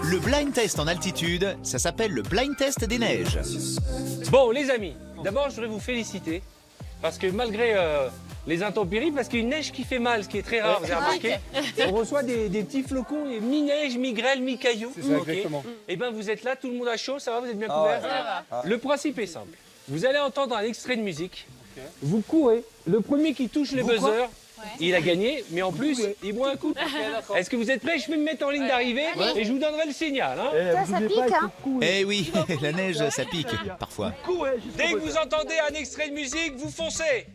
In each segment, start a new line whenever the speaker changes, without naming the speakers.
Le blind test en altitude, ça s'appelle le blind test des neiges.
Bon, les amis, d'abord, je voudrais vous féliciter. Parce que malgré les intempéries, parce qu'il y a une neige qui fait mal, ce qui est très rare, vous avez remarqué. On reçoit des petits flocons, mi-neige, mi-grêle, mi-caillou.
C'est ça, exactement.
Et bien, vous êtes là, tout le monde a chaud, ça va, vous êtes bien couverts? Le principe est simple. Vous allez entendre un extrait de musique. Vous courez. Le premier qui touche les buzzers, il a gagné, mais en plus, il boit un coup. Est-ce que vous êtes prêts? Je vais me mettre en ligne d'arrivée et je vous donnerai le signal. Hein.
Ça pique, hein?
Eh oui, la neige, ça pique, parfois.
Dès que vous entendez un extrait de musique, vous foncez.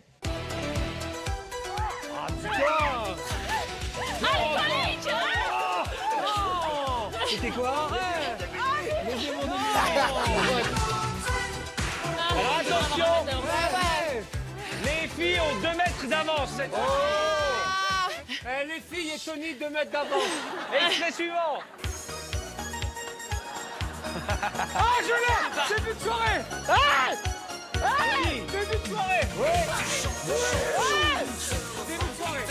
C'était quoi? Alors attention, les filles ont 2 mètres d'avance cette fois. Les filles et Tony 2 mètres d'avance. Extrait suivant. Ah, je l'ai. C'est début de soirée. Début de soirée. Début de soirée.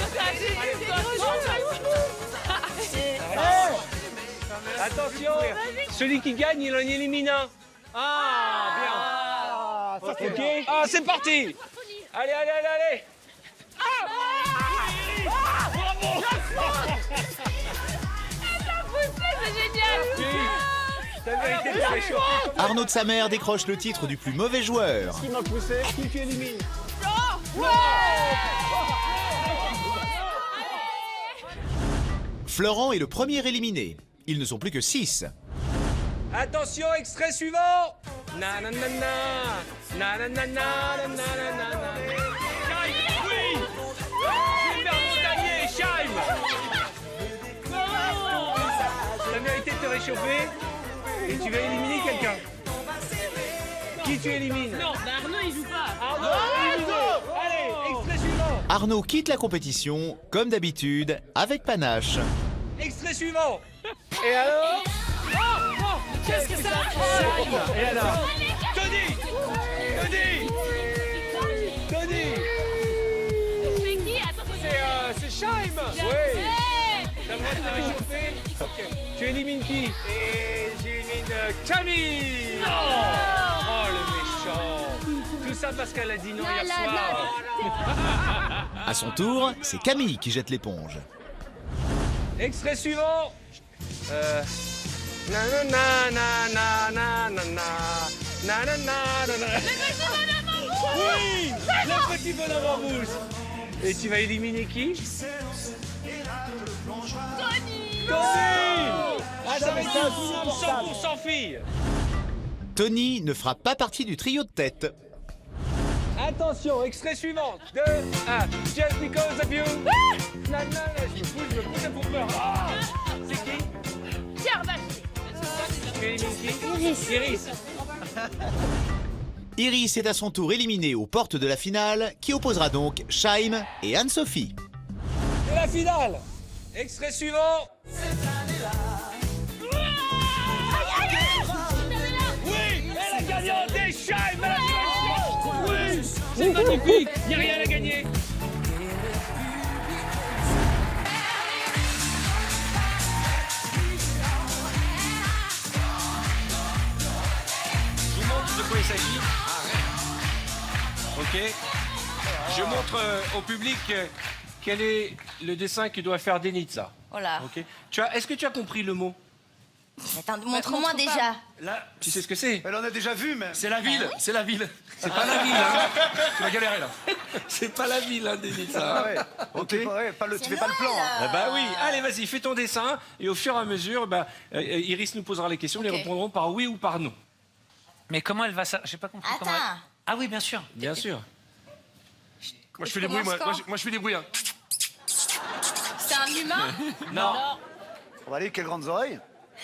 Attention, celui qui gagne, il en élimine un. Ah, bien. Ok. Ah, c'est parti. Allez, allez, allez, allez.
Arnaud de sa mère décroche le titre du plus mauvais joueur.
Qui m'a poussé? Qui tu élimines?
Florent est le premier éliminé. Ils ne sont plus que 6.
Attention, extrait suivant. Nananana, nananana, nananana. Scheim, oui. Super Montagnier, Scheim. T'as mérité de te réchauffer et tu vas éliminer quelqu'un. Qui tu élimines?
Non, bah Arnaud il joue pas.
Arnaud, éliminé. Allez, extrait suivant.
Arnaud quitte la compétition, comme d'habitude, avec panache.
Extrait suivant. Et alors?
Qu'est-ce que ça?
Et alors? Tony! Tony! Tony!
C'est qui? Attends,
C'est Scheim! Oui! T'as le droit de te réchauffer? Ok. Tu élimines qui? Et j'élimine Camille! Oh le méchant! Tout ça parce qu'elle a dit non hier soir.
À son tour, c'est Camille qui jette l'éponge.
Extrait suivant. Oui, le petit bonhomme en mousse. Et tu vas éliminer qui? Tony. Ah, ça va être un final 100% filles.
Tony ne fera pas partie du trio de tête.
Attention, extrait suivant. 2, 1. Just because of you. Non, je me pousse, ça pour peur. Ah, c'est qui?
Pierre Bachelet.
Tu élimines qui? Iris.
Iris est à son tour éliminée aux portes de la finale, qui opposera donc Scheim et Anne-Sophie.
C'est la finale. Extrait suivant. Oui, elle a gagné des Scheim. Oui, c'est magnifique. Il n'y a rien à gagner. Je vous montre de quoi il s'agit. Ok. Je montre au public quel est le dessin que doit faire Denitza.
Voilà.
Ok. Est-ce que tu as compris le mot?
Attends, montre-moi déjà.
Là, tu sais ce que c'est?
Elle en a déjà vu, mais...
C'est la ville. C'est la ville. C'est pas la ville. Hein. Tu vas galérer là. C'est pas la ville, hein, Denitza.
Ah ouais. Ok. Tu fais pas le plan. Hein.
Ah bah oui. Allez, vas-y, fais ton dessin et au fur et à mesure, Iris nous posera les questions.
Ok.
Les répondront par oui ou par non.
Mais comment elle va ça? J'ai pas compris comment elle...
Attends.
Ah oui, bien sûr.
Bien sûr.
Moi, je fais des bruits, moi je fais des bruits. Hein.
C'est un humain?
Non.
On va aller, quelles grandes oreilles.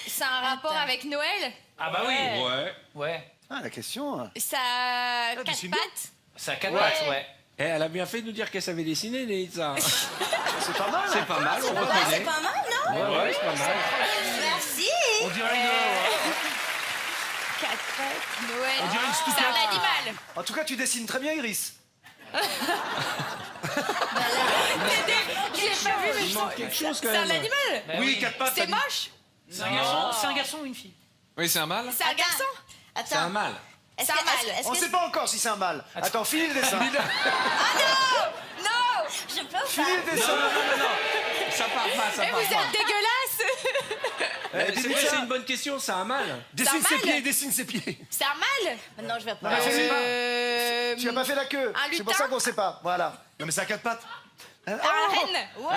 C'est un rapport avec Noël?
Ah bah oui.
Ouais.
Ouais.
Ah, la question.
Ça a 4 pattes?
Ça a 4 pattes, ouais.
Eh, elle a bien fait de nous dire qu'elle savait dessiner, Denitza.
C'est pas mal.
C'est pas mal, on
Bah,
reconnaît.
c'est pas mal, non?
Ouais, c'est pas mal.
Merci.
On dirait une...
4 pattes, Noël.
On dirait une
C'est
stoucate.
un animal.
En tout cas, tu dessines très bien, Iris.
J'ai pas vu, mais
Il manque quelque chose quand
c'est un
même.
animal.
Bah
Oui, 4 pattes.
C'est moche.
C'est un garçon, c'est un garçon ou une fille?
Oui, c'est un mâle.
C'est un garçon.
C'est un
Attends.
mâle.
Est-ce que
On sait pas encore si c'est un mâle. Attends, finis le dessin.
Non, je peux pas.
Finis le dessin.
Ça part pas, ça
Mais vous êtes dégueulasse.
C'est une bonne question, c'est un mâle.
Dessine ses pieds,
dessine ses pieds.
C'est un mâle. Non, je vais pas.
Non, mais tu n'as pas fait la queue.
Un
C'est pour
lutin.
ça qu'on sait pas. Voilà.
Non, mais c'est à quatre pattes.
Un renne. Ouais.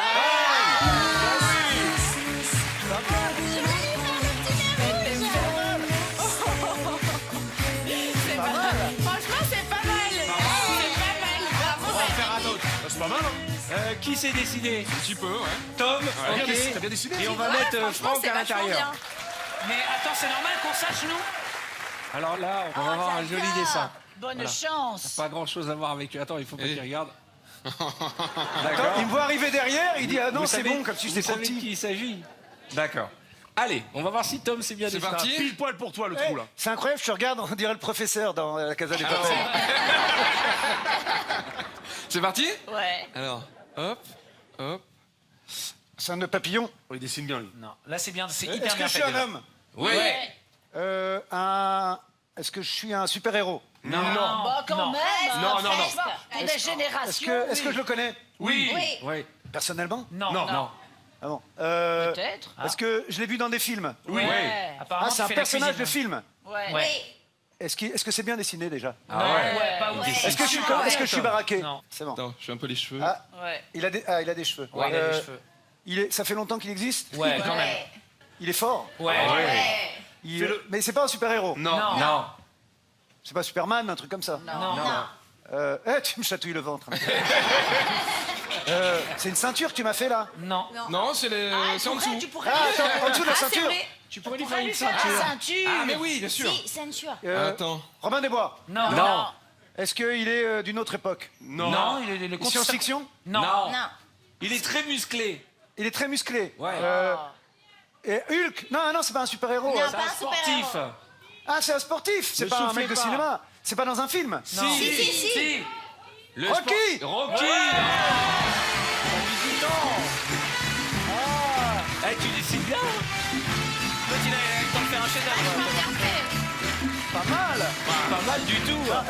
Franchement, c'est pas mal. C'est pas mal. Bravo.
Faire un autre. C'est pas mal, hein?
Qui s'est décidé?
Un petit peu, ouais.
Tom,
Ouais.
ok.
T'as bien décidé.
Et on va
Ouais,
mettre
franchement,
Franck
c'est
à
vachement
l'intérieur.
bien.
Mais attends, c'est normal qu'on sache, nous?
Alors là, on va avoir un joli dessin.
Bonne chance.
Pas grand chose à voir avec eux. Attends, il faut pas
Et-
qu'il regarde.
Attends, il me voit arriver derrière, il dit ah non,
Vous
c'est
savez-
bon, comme si j'étais
vous
trop
savez de qui
petit.
il s'agit? D'accord. Allez, on va voir si Tom s'est bien
C'est
dessiné.
parti.
Pile poil pour toi, le trou, là.
C'est incroyable, je te regarde, on dirait le professeur dans la Casa des Papel.
C'est parti?
Ouais.
Alors, hop, hop.
C'est un nœud papillon.
Oh, il dessine bien, lui.
Non, là, c'est bien, c'est hyper
Est-ce que
bien
je
fait.
suis un
déjà.
homme
Oui.
Est-ce que je suis un super-héros?
Non.
Bah, quand
Non.
même.
Non, non, non.
Franchement, t'es des générations.
Est-ce que je le connais?
Oui.
Oui.
Oui.
Personnellement?
Non.
Non.
Ah bon.
Peut-être.
Est-ce que je l'ai vu dans des films?
Oui.
Ouais.
Apparemment,
Ah, c'est un
tu fais la
personnage de
cuisine.
film.
Ouais.
Ouais.
Oui.
Est-ce que c'est bien dessiné déjà?
Ah ouais.
Ouais.
Pas ouf.
Ouais.
Est-ce que je suis baraqué?
Non.
C'est bon.
Attends, je fais un peu les cheveux.
Ah,
Ouais.
il a des cheveux.
Ouais, il a des cheveux.
Ça fait longtemps qu'il existe?
Ouais, quand même.
Ouais.
Il est fort.
Ouais.
Mais c'est pas un super-héros.
Non.
Non.
C'est pas Superman, un truc comme ça.
Non.
Tu me chatouilles le ventre. C'est une ceinture que tu m'as fait là?
Non.
Non, c'est en dessous.
Tu pourrais.
Ah, attends, en dessous de la
Ah, c'est
ceinture.
vrai.
Tu pourrais lui
pourrais
faire une
lui faire
ceinture.
la ceinture.
Ah, mais oui, bien sûr.
Si, ceinture.
Attends.
Robin des Bois.
Non.
Non.
Est-ce qu'il est d'une autre époque?
Non.
il est le
Science-fiction?
Non.
Non.
Il est très musclé.
Il est très musclé.
Ouais.
Et Hulk? Non, non, c'est pas un super-héros.
Non.
hein.
C'est
pas
un
un
sportif.
super-héros.
Ah, c'est un sportif. C'est
Ne
pas un
soufflez
mec de
pas.
cinéma. C'est pas dans un film.
Si.
Le
Rocky.
Rocky. Eh, tu dessines bien.
Toi, tu as le temps de faire un chef-d'œuvre.
Vachement bien fait.
Pas mal.
Pas mal du tout.
Ah,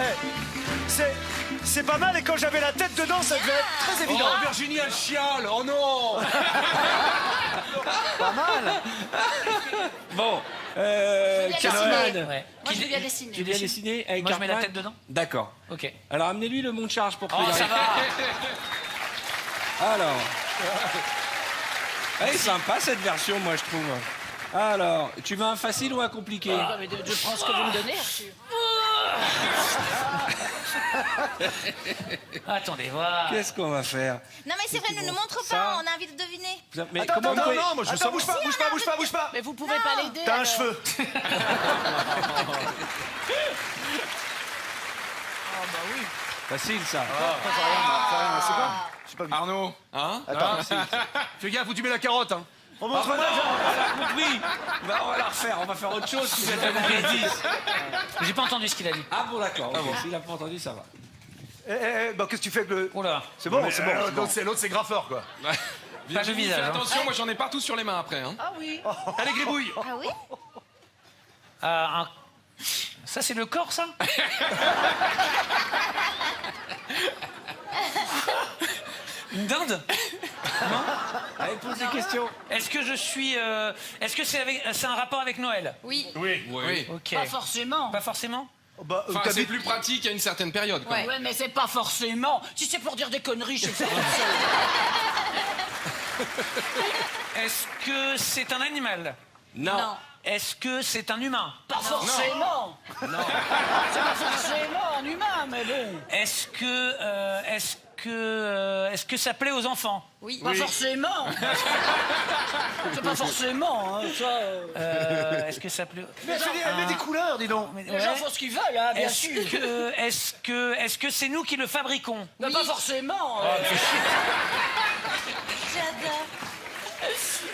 c'est pas mal et quand j'avais la tête dedans, ça devait être très évident.
Oh, Virginie, elle chiale. Oh non.
Pas mal.
Bon.
bien
Cartman.
dessiné.
Ouais.
Moi, je vais bien dessiner.
Tu viens dessiner avec
Moi, je mets la
Cartman
tête dedans.
D'accord.
Ok.
Alors, amenez-lui le monte charge pour
Oh,
qu'il
ça
arrive.
va.
Alors. Elle est sympa cette version, moi, je trouve. Alors, tu veux un facile ou un compliqué?
Non, mais je prends ce que vous me donnez, Arthur.
Attendez, voilà.
Qu'est-ce qu'on va faire?
Non, mais c'est vrai, ne nous montre
Ça.
pas, on a envie de deviner.
Mais
Attends,
comment
attends,
vous pouvez-
non, moi je Attends, bouge pas, bouge pas, bouge pas, bouge pas.
Mais vous pouvez pas l'aider.
T'as un
alors.
cheveu.
Facile, ça.
C'est quoi? J'ai pas vu.
Arnaud. Hein?
Attends.
Fais gaffe où tu mets la carotte, hein.
Remontre-moi.
On a compris. Bah, on va la refaire, on va faire autre chose. Tu vas donner les 10.
J'ai pas entendu ce qu'il a dit.
Ah bon, d'accord. ok. S'il a pas entendu, ça va.
Bah, qu'est-ce que tu fais avec le.
Oh là.
C'est bon, c'est bon.
L'autre, c'est graffeur, quoi.
Pas de visage.
Fais
hein.
attention, moi j'en ai partout sur les mains après. Hein.
Ah oui.
Allez, gribouille.
Ah oui?
Ça, c'est le corps, ça? Une dinde?
Allez, pose des questions.
Est-ce que je suis. Est-ce que c'est un rapport avec Noël?
Oui.
Oui.
Ok.
Pas forcément.
Pas forcément?
Bah,
Enfin, c'est
t'habites-
plus pratique à une certaine période. Quoi.
Ouais, mais c'est pas forcément. Si c'est pour dire des conneries, je sais pas.
Est-ce que c'est un animal?
Non.
Est-ce que c'est un humain?
Pas forcément. Non. C'est pas forcément un humain, mais bon.
Est-ce que ça plaît aux enfants?
Oui.
Pas forcément. C'est pas forcément, hein, ça.
Est-ce que ça plaît?
Mais elle met des couleurs, dis donc.
Les gens font ce qu'ils veulent, hein, bien
Est-ce
sûr.
que c'est nous qui le fabriquons?
Mais pas forcément.
J'adore.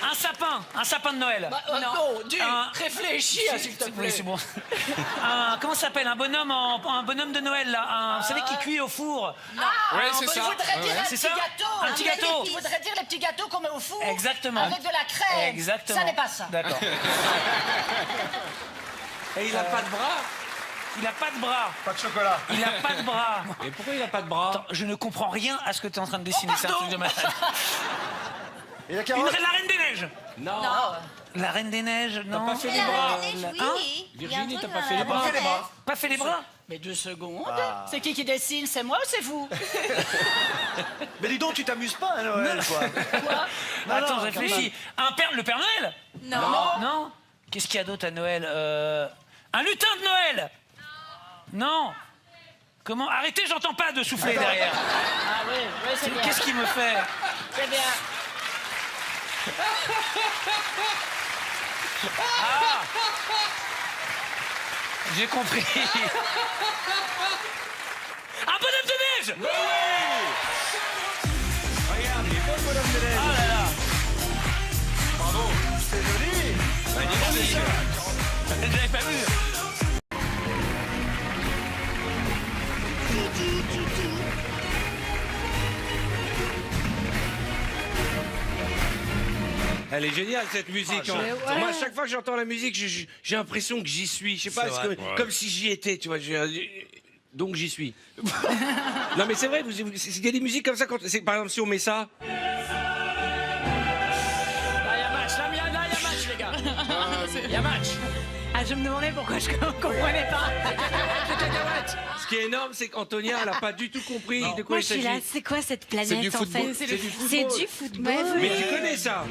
Un sapin de Noël.
Non,
Un-
réfléchis, s'il te
Oui,
plaît.
c'est bon. Comment ça s'appelle un bonhomme de Noël, là. Vous savez, qui cuit au four.
Ouais, c'est ça.
Il faudrait dire un
C'est
petit
ça
gâteau.
Un petit gâteau.
Il faudrait dire les petits gâteaux qu'on met au four.
Exactement.
Avec de la crème.
Exactement.
Ça n'est pas ça.
D'accord. Et il a pas de bras. Il a pas de bras.
Pas de chocolat.
Il a pas de bras.
Et pourquoi il a pas de bras?
Attends, je ne comprends rien à ce que tu es en train de dessiner. C'est un truc de malade.
Et la
La
carotte?
Reine des Neiges.
Non.
La Reine des Neiges, non.
Pas fait les bras.
Hein
Virginie, t'as pas fait les bras.
Pas fait les bras.
Mais 2 secondes. C'est qui dessine? C'est moi ou c'est vous?
Mais dis donc, tu t'amuses pas à Noël, quoi.
Attends, je réfléchis. Le Père Noël?
Non.
Non. Qu'est-ce qu'il y a d'autre à Noël? Un lutin de Noël? Non. Comment? Arrêtez, j'entends pas de souffler derrière.
Ah oui, c'est bien.
Qu'est-ce qu'il me fait?
C'est bien.
J'ai compris. Un bonhomme de neige!
Regarde, il est beau, le bonhomme de neige.
Ah là là!
C'est joli.
Magnifique! Je l'avais pas vu.
Elle est géniale cette musique. Hein. Moi, à chaque fois que j'entends la musique, j'ai l'impression que j'y suis. Je sais pas, comme si j'y étais, tu vois. Donc j'y suis. Non mais c'est vrai, il y a des musiques comme ça. Par exemple, si on met ça.
Là, il y a match. Là, il y a match, les gars. Il y a match.
Ah, je me demandais pourquoi je comprenais pas.
Ce qui est énorme, c'est qu'Antonia, elle a pas du tout compris de quoi
Moi,
il
je suis là.
s'agit.
C'est quoi cette planète
C'est du
en
football.
fait?
C'est du football.
C'est du football.
Mais tu connais ça?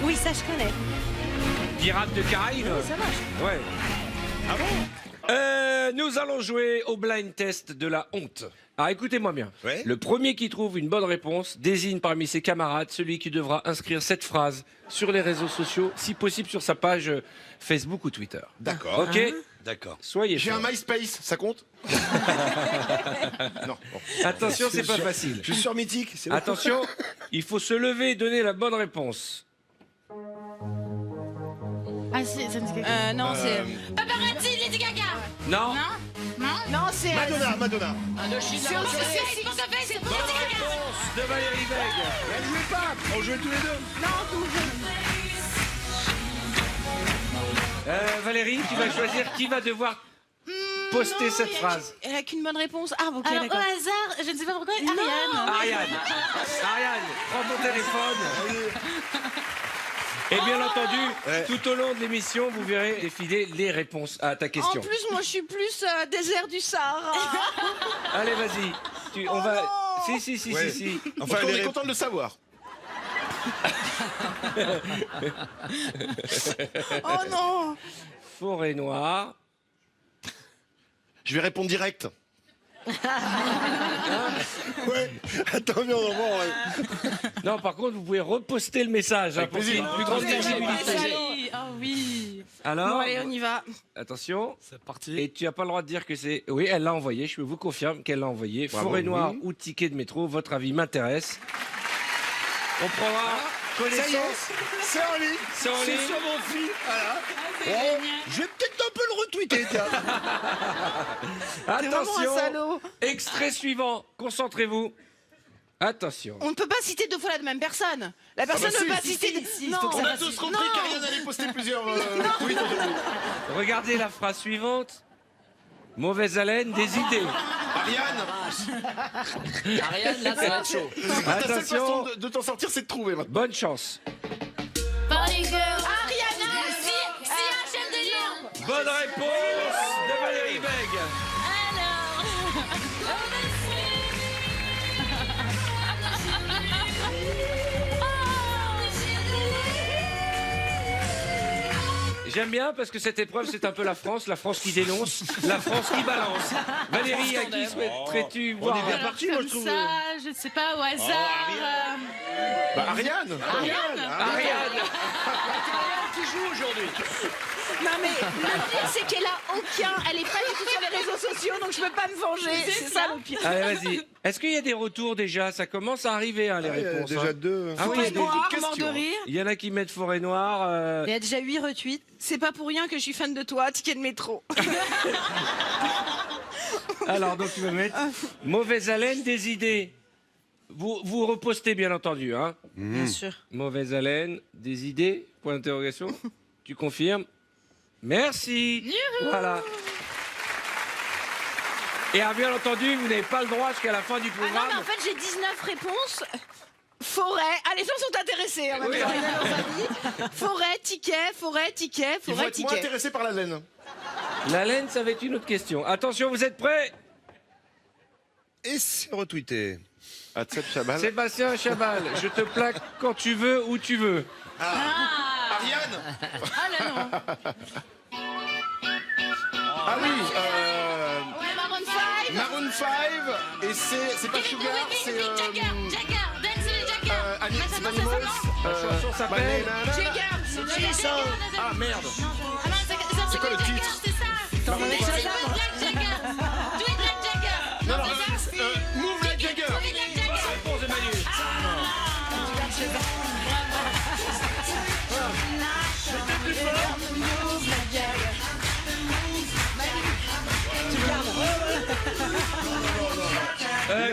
Oui, ça je connais.
Pirates de Caraïbes.
Ça marche.
Ouais. Ah bon? Nous allons jouer au blind test de la honte. Alors écoutez-moi bien.
Ouais.
Le premier qui trouve une bonne réponse désigne parmi ses camarades celui qui devra inscrire cette phrase sur les réseaux sociaux, si possible sur sa page Facebook ou Twitter.
D'accord.
Ok?
D'accord.
Soyez
J'ai un
forts.
MySpace, ça compte? Non. Bon.
Attention, c'est pas facile.
Je suis sur Mythique. c'est bon.
Attention, il faut se lever et donner la bonne réponse.
Ah, ça me dit quelque chose. Non, c'est.
Paparazzi, Lady Gaga.
Non?
Non, c'est.
Madonna.
Indochine, là,
C'est Portefeuille, c'est Lady Gaga.
Réponse de Valérie Bègue.
Elle jouait pas. On jouait tous les deux.
Valérie, tu vas choisir qui va devoir poster cette phrase.
Elle a qu'une bonne réponse. Ah, ok,
Alors,
d'accord.
au hasard, je ne sais pas pourquoi, Ariane.
Ariane, prends ton téléphone. Et bien entendu, tout au long de l'émission, vous verrez défiler les réponses à ta question.
En plus, moi, je suis plus désert du Sahara.
Allez, vas-y. On va. Si.
Ouais. Enfin, on est content de le savoir.
Oh non.
Forêt noire.
Je vais répondre direct. Ouais. Attends, viens, on va voir.
Non, par contre, vous pouvez reposter le message
Avec
pour qu'il y ait
plaisir.
une plus grande
Oui,
visibilité.
oh oui.
Alors,
Bon, allez, on y va.
attention.
C'est parti.
Et tu n'as pas le droit de dire que c'est. Oui, elle l'a envoyé. Je vous confirme qu'elle l'a envoyé.
Bravo,
Forêt noire
oui.
ou ticket de métro. Votre avis m'intéresse. On prendra connaissance.
C'est en ligne.
C'est en ligne.
sur mon fil. Voilà. Oh, je vais peut-être un peu le retweeter, tiens.
T'es vraiment
Attention.
un salaud.
Extrait suivant. Concentrez-vous. Attention.
On ne peut pas citer deux fois la même personne. La personne ne peut pas citer. Non.
On a tous compris qu'Ariane allait poster plusieurs tweets aujourd'hui.
Regardez la phrase suivante. Mauvaise haleine, des idées.
Ariane,
Ariane, là, ça va être chaud.
ta seule façon
Attention.
de t'en sortir, c'est de trouver maintenant.
Bonne chance.
Party girl.
Ariana.
Si HM de Lyon.
Bonne réponse de Valérie Bègue. J'aime bien parce que cette épreuve, c'est un peu la France qui dénonce, la France qui balance. Valérie, à qui souhaiterais-tu voir
On est bien parti, moi, je trouve.
Ça, je ne sais pas, au hasard.
Bah, Ariane.
Ariane.
qui joue aujourd'hui.
Non mais le pire c'est qu'elle a aucun, elle est pas du tout sur les réseaux sociaux donc je peux pas me venger. C'est ça le pire.
Allez, vas-y. Est-ce qu'il y a des retours déjà? Ça commence à arriver, hein, les réponses.
Déjà
hein.
deux.
Ah oui, il y a des-
Mort de rire.
il y en a qui mettent forêt noire.
Il y a déjà 8 retweets.
C'est pas pour rien que je suis fan de toi, ticket de métro.
Alors, donc tu vas mettre mauvaise haleine, des idées. Vous repostez, bien entendu. Hein.
Bien sûr.
Mauvaise haleine, des idées, point d'interrogation. Tu confirmes? Merci. Voilà. Et alors, bien entendu, vous n'avez pas le droit jusqu'à la fin du
Ah
programme.
non mais en fait j'ai 19 réponses. Forêt. Ah les gens sont intéressés en même temps, ils ont leurs avis. Forêt, ticket, forêt, ticket,
Ils vont
forêt,
être moins
ticket.
intéressés par la laine.
La laine, ça va être une autre question. Attention, vous êtes prêts?
Et c'est retweeté. Atsep Chabal.
Sébastien Chabal, je te plaque quand tu veux, où tu veux.
Ariane.
Ah là non.
Ah oui.
Ouais, Maroon 5.
Maroon 5. Et c'est pas Sugar, c'est.
Jagger, Dancing Jagger.
Annie, c'est pas
Maintenant, ça
Animals.
La chanson s'appelle...
Ah merde.
Ah non, c'est
quoi le titre?
C'est ça. Do it like Jagger. Do it like Jagger.
Non, non,
c'est ça.
Move Like Jagger.
Do it like Jagger.
Réponse de Manu.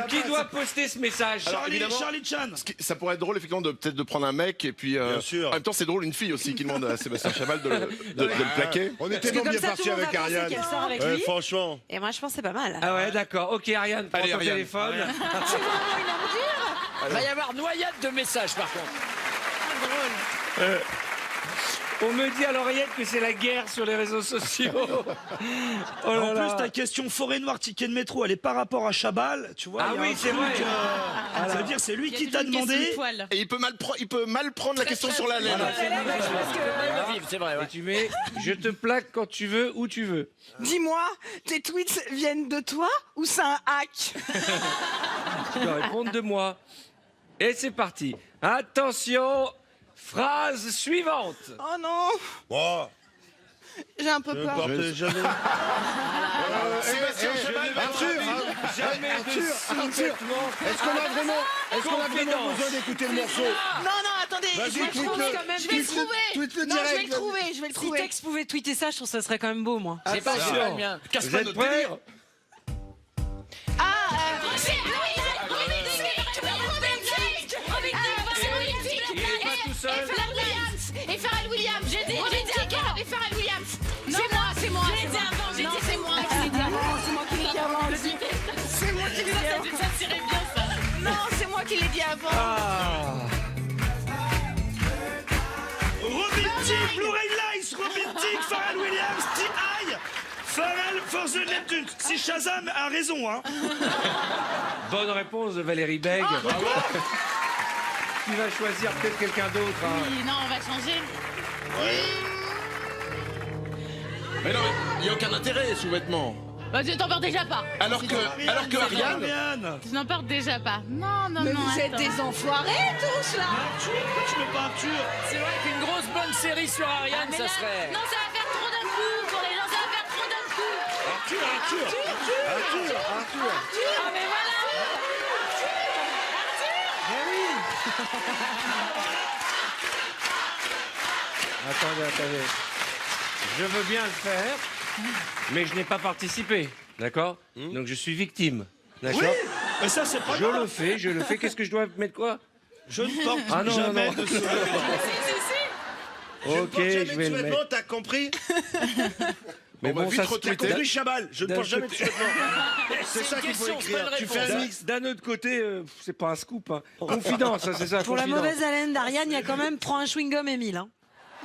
Qui doit poster ce message?
Alors, évidemment,
Charlie Chan.
ça pourrait être drôle effectivement de peut-être de prendre un mec et puis
Bien sûr.
en même temps c'est drôle une fille aussi qui demande à Sébastien Chabal de le plaquer.
On était
Parce que
non
comme
bien
ça,
parti
tout le monde
avec
va penser
Ariane.
qu'elle sort avec
Ouais,
lui.
franchement.
Et moi, je pense que c'est pas mal.
Ah ouais, d'accord. Ok, Ariane, prends
Allez,
ton
Ariane.
téléphone.
Il va y avoir noyade de messages par contre.
On me dit à l'oreillette que c'est la guerre sur les réseaux sociaux. Oh là
En
là.
plus, ta question forêt noire, ticket de métro, elle est par rapport à Chabal, tu vois.
Ah
il y a
oui,
un
c'est
truc,
vrai.
ça veut dire c'est lui qui t'a demandé.
Et il peut mal prendre la question sur la laine.
C'est vrai,
Et tu mets je te plaque quand tu veux, où tu veux.
Dis-moi, tes tweets viennent de toi ou c'est un hack?
Tu dois répondre de moi. Et c'est parti. Attention, phrase suivante.
Oh non,
Bon,
j'ai un peu peur.
jamais.
Sébastien Chabal,
Arthur,
Jamais de sous-vêtements.
est-ce qu'on a vraiment
Confidence.
besoin d'écouter le morceau?
Non, non, attendez,
Vas-y,
je vais le
tweet-le.
trouver quand même. Je vais le
Tweet-le.
trouver.
Tweet-le
Non, je vais
direct.
le trouver, je vais le
Si
trouver.
Tex pouvait tweeter ça, je trouve que ça serait quand même beau, moi.
C'est pas
Attention.
super bien.
casse
Vous
pas
êtes
notre
prêts?
délire.
Il est pas tout seul.
Et Pharrell Williams. J'ai dit Jagger et Pharrell Williams. C'est moi. J'ai dit avant. J'ai dit c'est moi.
C'est moi qui l'ai dit avant. C'est moi qui l'ai dit avant.
Ça tirait bien ça.
Non, c'est moi qui l'ai dit avant.
Ah.
Robin Thicke, Blue Lights, Robin Thicke, Pharrell Williams, T.I. Pharrell for the Neptunes. Si Shazam a raison, hein.
Bonne réponse de Valérie Beg. Tu vas choisir peut-être quelqu'un d'autre. Hein.
Oui, non, on va changer.
Mais non, il n'y a aucun intérêt sous-vêtements.
Bah, je t'en porte déjà pas.
Alors que Ariane.
Ariane.
Je n'en porte déjà pas. Non, non,
Mais
non.
vous êtes
attends.
des enfoirés tous là.
Arthur, pourquoi tu mets pas Arthur?
C'est vrai qu'une grosse bonne série sur Ariane,
Mais
ça
là,
serait.
non, ça va faire trop d'un coup. Pour les gens, ça va faire trop d'un coup.
Arthur.
Ah, mais voilà.
Attendez. Je veux bien le faire, mais je n'ai pas participé. D'accord? Donc je suis victime. D'accord?
Oui, mais ça c'est pas
Je
grave.
le fais. Qu'est-ce que je dois mettre quoi?
Je ne porte
Ah non,
jamais
non, non.
de sous-vêtements.
Ok, je vais le mettre.
T'as compris?
Mais
On va
bon,
vite
ça
retweeter.
T'as compris Chabal? Je ne
D'un
porte jamais de
côté-
sous-vêtements. C'est ça qu'il faut
question, c'est pas
écrire.
une
Tu fais un
réponse.
mix.
D'un autre côté, c'est pas un scoop. Hein. Confidence, hein, c'est ça.
Pour la
confidence.
mauvaise haleine d'Ariane, il y a quand même prends un chewing-gum, Émile. Hein.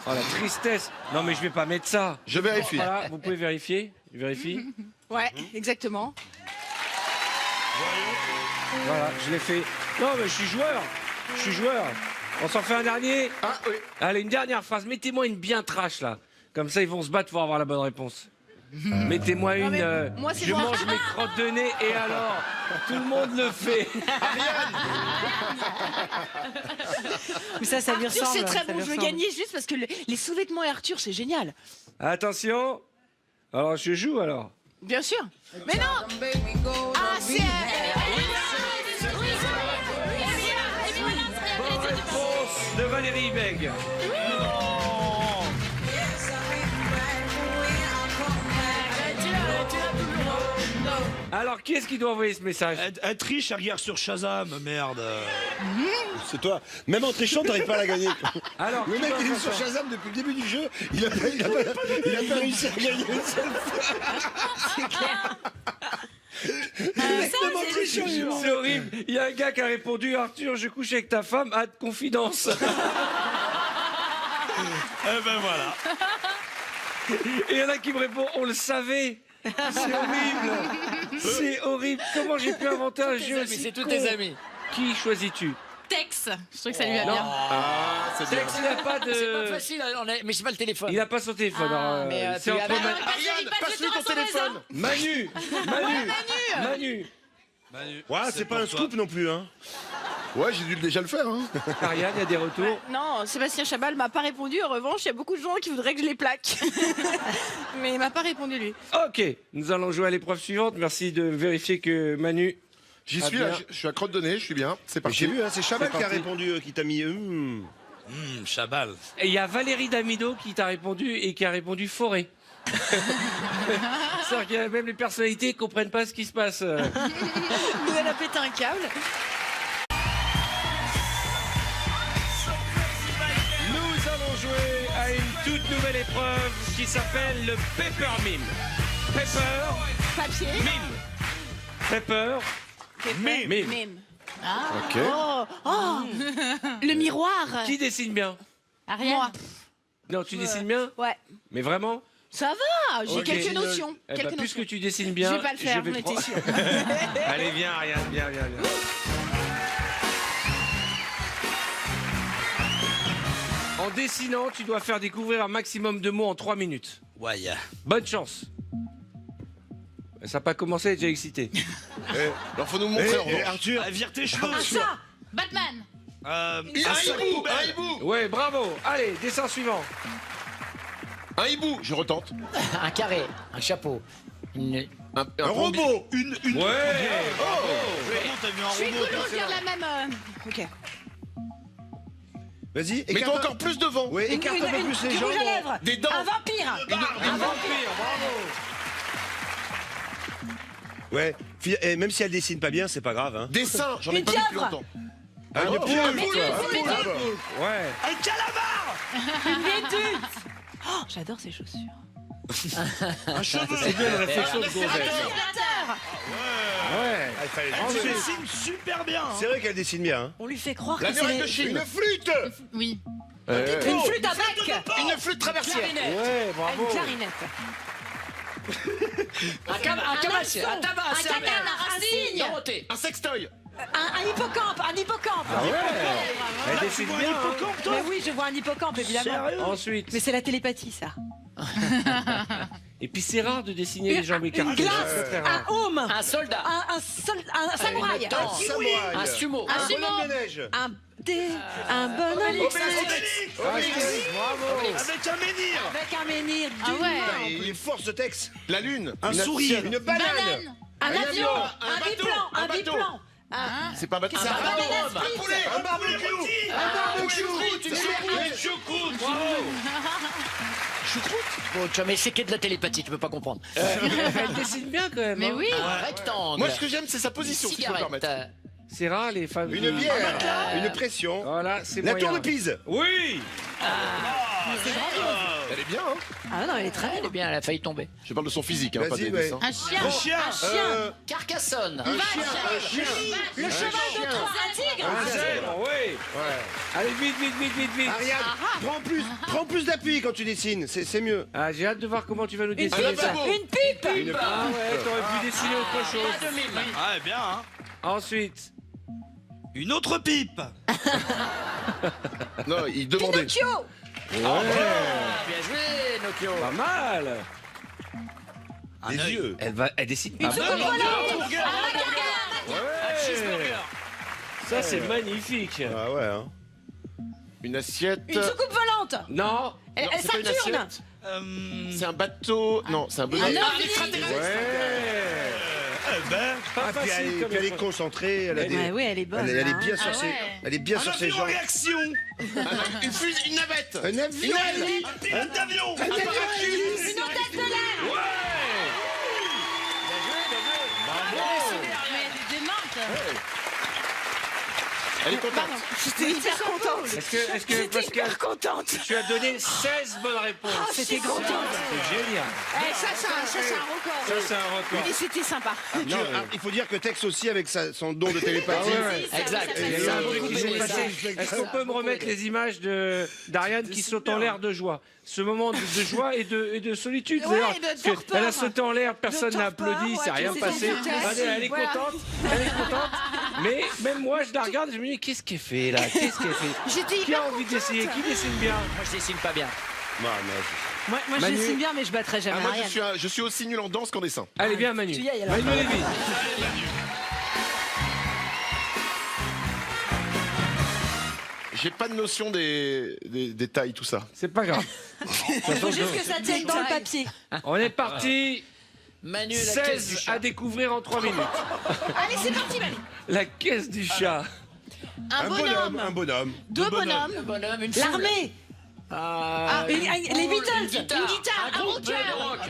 Oh la tristesse. Non mais je vais pas mettre ça.
Je vérifie.
Voilà, vous pouvez vérifier. Je vérifie.
Ouais, exactement.
Voilà, je l'ai fait. Non mais je suis joueur. On s'en fait un dernier.
Ah oui.
Allez, une dernière phrase. Mettez-moi une bien trash là. Comme ça, ils vont se battre pour avoir la bonne réponse. Mettez-moi une.
moi, c'est
je
moi.
mange mes crottes de nez et alors tout le monde le fait.
Mais ça lui
Arthur,
ressemble.
c'est très
ça
bon.
lui
Je veux
ressemble.
gagner juste parce que les sous-vêtements et Arthur, c'est génial.
Attention. Alors je joue alors.
Bien sûr. Mais non. Ah, c'est.
Bonne réponse de Valérie Beg. Alors, qui est-ce qui doit envoyer ce message?
Elle triche, elle regarde sur Shazam, merde.
C'est toi. Même en trichant, t'arrives pas à la gagner.
Alors,
Le
qui
mec,
doit
il est
faire
sur
ça
Shazam depuis le début du jeu. Il a pas réussi à gagner une seule fois. Exactement trichant.
C'est horrible. Il y a un gars qui a répondu Arthur, je couche avec ta femme, hâte confidence.
Eh ben voilà.
Et il y en a qui me répondent on le savait. C'est horrible. C'est horrible. Comment j'ai pu inventer un jeu aussi
C'est tous
con?
tes amis.
Qui choisis-tu?
Tex. Je trouve que ça lui va bien.
Tex, il n'a pas de.
C'est pas facile, mais c'est pas le téléphone.
Il n'a pas son téléphone. alors,
mais
c'est
tu
entre
avais-
Ariane, passe-lui ton téléphone.
Manu.
Ouais, c'est pas un scoop non plus, hein.
Ouais, j'ai dû déjà le faire. Hein.
Ariane, il y a des retours.
Non, Sébastien Chabal m'a pas répondu. En revanche, il y a beaucoup de gens qui voudraient que je les plaque. Mais il m'a pas répondu, lui.
Ok, nous allons jouer à l'épreuve suivante. Merci de vérifier que Manu.
J'y
Ah,
suis là,
bien.
je suis à crotte de nez, je suis bien. C'est
Mais
parti.
j'ai vu, hein, c'est Chabal
C'est
qui a
parti.
répondu, qui t'a mis.
Chabal.
Et il y a Valérie Damido qui t'a répondu et qui a répondu forêt. C'est-à-dire qu'il y a même les personnalités qui comprennent pas ce qui se passe.
Nous, elle a pété un câble.
Nous allons jouer à une toute nouvelle épreuve qui s'appelle le Pepper Mime. Pepper
Papier.
Mime. Pepper Mime.
Mime.
Ok.
Oh, oh. Le miroir.
Qui dessine bien?
Moi.
Non, tu dessines bien?
Ouais.
Mais vraiment?
Ça va, j'ai
Ok.
quelques notions.
Eh ben,
Quelques
puisque
notions.
tu dessines bien,
Je vais pas le faire,
vais
on était
prendre-
sûr.
Allez, viens, Ariane, viens. En dessinant, tu dois faire découvrir un maximum de mots en 3 minutes.
Ouais.
Bonne chance. Ça n'a pas commencé, déjà excité.
Alors faut nous montrer en revanche.
Arthur,
Vire tes cheveux.
Un chat. Batman.
Un hibou, un hibou,
Ouais, bravo. Allez, dessin suivant.
un hibou. Je retente.
Un carré, un chapeau.
un robot.
Une.
Ouais.
T'as vu un
Je suis
robot.
cool, on regarde la même. Ok.
Vas-y,
Mets-toi
écarte
encore plus devant.
Oui, écarte un peu plus les
Du rouge à
jambes.
lèvres.
Des dents.
Un vampire.
Un vampire, bravo.
Ouais, même si elle dessine pas bien, c'est pas grave, hein.
Des seins, j'en ai
Une
pas vu depuis
pieuvre.
longtemps.
Un poule,
Ouais.
Un calamar.
Oh, j'adore ces chaussures.
Un cheveu.
C'est bien une réflexion de gonzesse. Ouais.
Ah, il fallait le
Elle
dire.
dessine super bien.
C'est vrai qu'elle dessine bien, hein.
On lui fait croire
La
que c'est
murène de Chine. Une flûte.
Oui.
une flûte à bec.
Une flûte traversière.
Ouais, bravo.
Une clarinette.
Un tabac, c'est un
Un canard, un cygne.
Dorothée.
Un sextoy.
Un hippocampe. Un hippocampe.
Ah ouais. Elle dessine
Tu vois un
bien. hein.
hippocampe, toi?
Mais oui, je vois un hippocampe, évidemment.
Sérieux?
Ensuite.
Mais c'est la télépathie, ça.
Et puis c'est rare de dessiner les jambes
Une
écartées.
glace,
C'est très
un
rare.
homme,
Un soldat.
un samouraï,
Une danse.
Samouraï.
Un sumo.
Un sumo.
bonhomme de neige.
un bonhomme
Obélix.
Bravo.
Avec un menhir.
avec un menhir,
Ah ouais.
Il est fort ce texte.
La lune.
Un
Une
sourire.
Une banane.
Banane.
un
Un
avion,
avion,
un
un bateau,
biplan,
un
un
bateau.
biplan.
C'est pas un bateau.
Un bateau rhum.
Un poulet. Un barbecue.
Bon, tu vois, mais c'est que de la télépathie, tu peux pas comprendre.
Elle dessine bien quand même.
Mais
hein.
oui.
Rectangle.
Moi, ce que j'aime, c'est sa position, si je peux me
Cigarette.
permettre.
C'est rare les femmes.
Une
qui-
bière. Une pression.
Voilà, c'est
La
moyen.
tour de Pise.
Oui.
Elle est bien, hein.
Ah non, elle est très
Elle est
belle.
bien, elle a failli tomber.
Je parle de son physique, hein, pas
Vas-y,
des
ouais.
dessins.
Un chien.
Un chien.
Carcassonne.
Le cheval de Troie, un tigre.
Un zèbre, oui. Allez, vite.
Ariane, prends plus d'appui quand tu dessines, c'est mieux.
Ah, j'ai hâte de voir comment tu vas nous dessiner
Un
ça.
lavabo.
Une pipe.
Ah ouais, t'aurais pu dessiner autre chose.
Pas de mime.
Ah, bien, hein.
Ensuite,
Une autre pipe.
Non, il demandait.
Pinocchio.
Bien joué, Nokio.
pas mal.
Les yeux.
Elle décide
Une
pas.
soucoupe volante.
Un cheeseburger.
Ça, c'est magnifique.
Ah ouais, hein.
Une assiette.
Une soucoupe volante.
Non.
Elle
c'est pas une
Saturne.
assiette. C'est un bateau. Non, c'est un bonhomme.
Ah, puis elle est concentrée, elle a des...
Ouais, oui, elle est bonne.
Elle est
hein.
bien sur ses... Elle est bien
Un
sur ses
avion en
jambes.
réaction.
Une navette.
Un avion.
Un pilote d'avion.
Une hôtesse de l'air.
Mais des menthes.
Elle est contente.
J'étais hyper contente.
Est-ce que Pascal,
contente.
tu as donné 16 bonnes réponses?
C'était contente.
C'est génial.
Ça, c'est un record.
Ça, c'est un record.
Et c'était sympa.
Il faut dire que Tex aussi, avec son don de télépathie.
Exact.
Et
Ça a
là,
beaucoup
il est
passé. Est-ce qu'on peut me remettre les images d'Ariane qui saute en l'air de joie? Ce moment de joie et de solitude.
Ouais,
d'ailleurs,
et de
parce
torpeur.
Elle a sauté en l'air, personne n'a
torpeur,
applaudi, c'est
ouais,
rien
c'est
passé.
fantastique.
Elle est
Voilà.
contente, elle est contente. Mais même moi, je la regarde et je me dis, qu'est-ce qu'elle fait là? Qu'est-ce qu'elle fait?
J'étais
Qui
hyper
a envie d'essayer? Qui dessine bien?
Moi, je dessine pas bien.
Moi, je
Manu.
dessine bien, mais je battrai jamais
Moi,
Ariane.
je suis aussi nul en danse qu'en dessin.
Allez, viens Manu.
Tu y es, alors.
Manu Lévy.
J'ai pas de notion des tailles, tout ça.
C'est pas grave.
Il faut juste que ça tienne dans le papier.
On est parti.
Manu, la caisse du
16
chat.
à découvrir en 3 minutes.
Allez, c'est parti, Manu.
La caisse du chat.
Un bonhomme.
Un bonhomme.
Deux bonhommes.
Un bonhomme, une foule.
L'armée. Les Beatles.
Une guitare. Un rocker.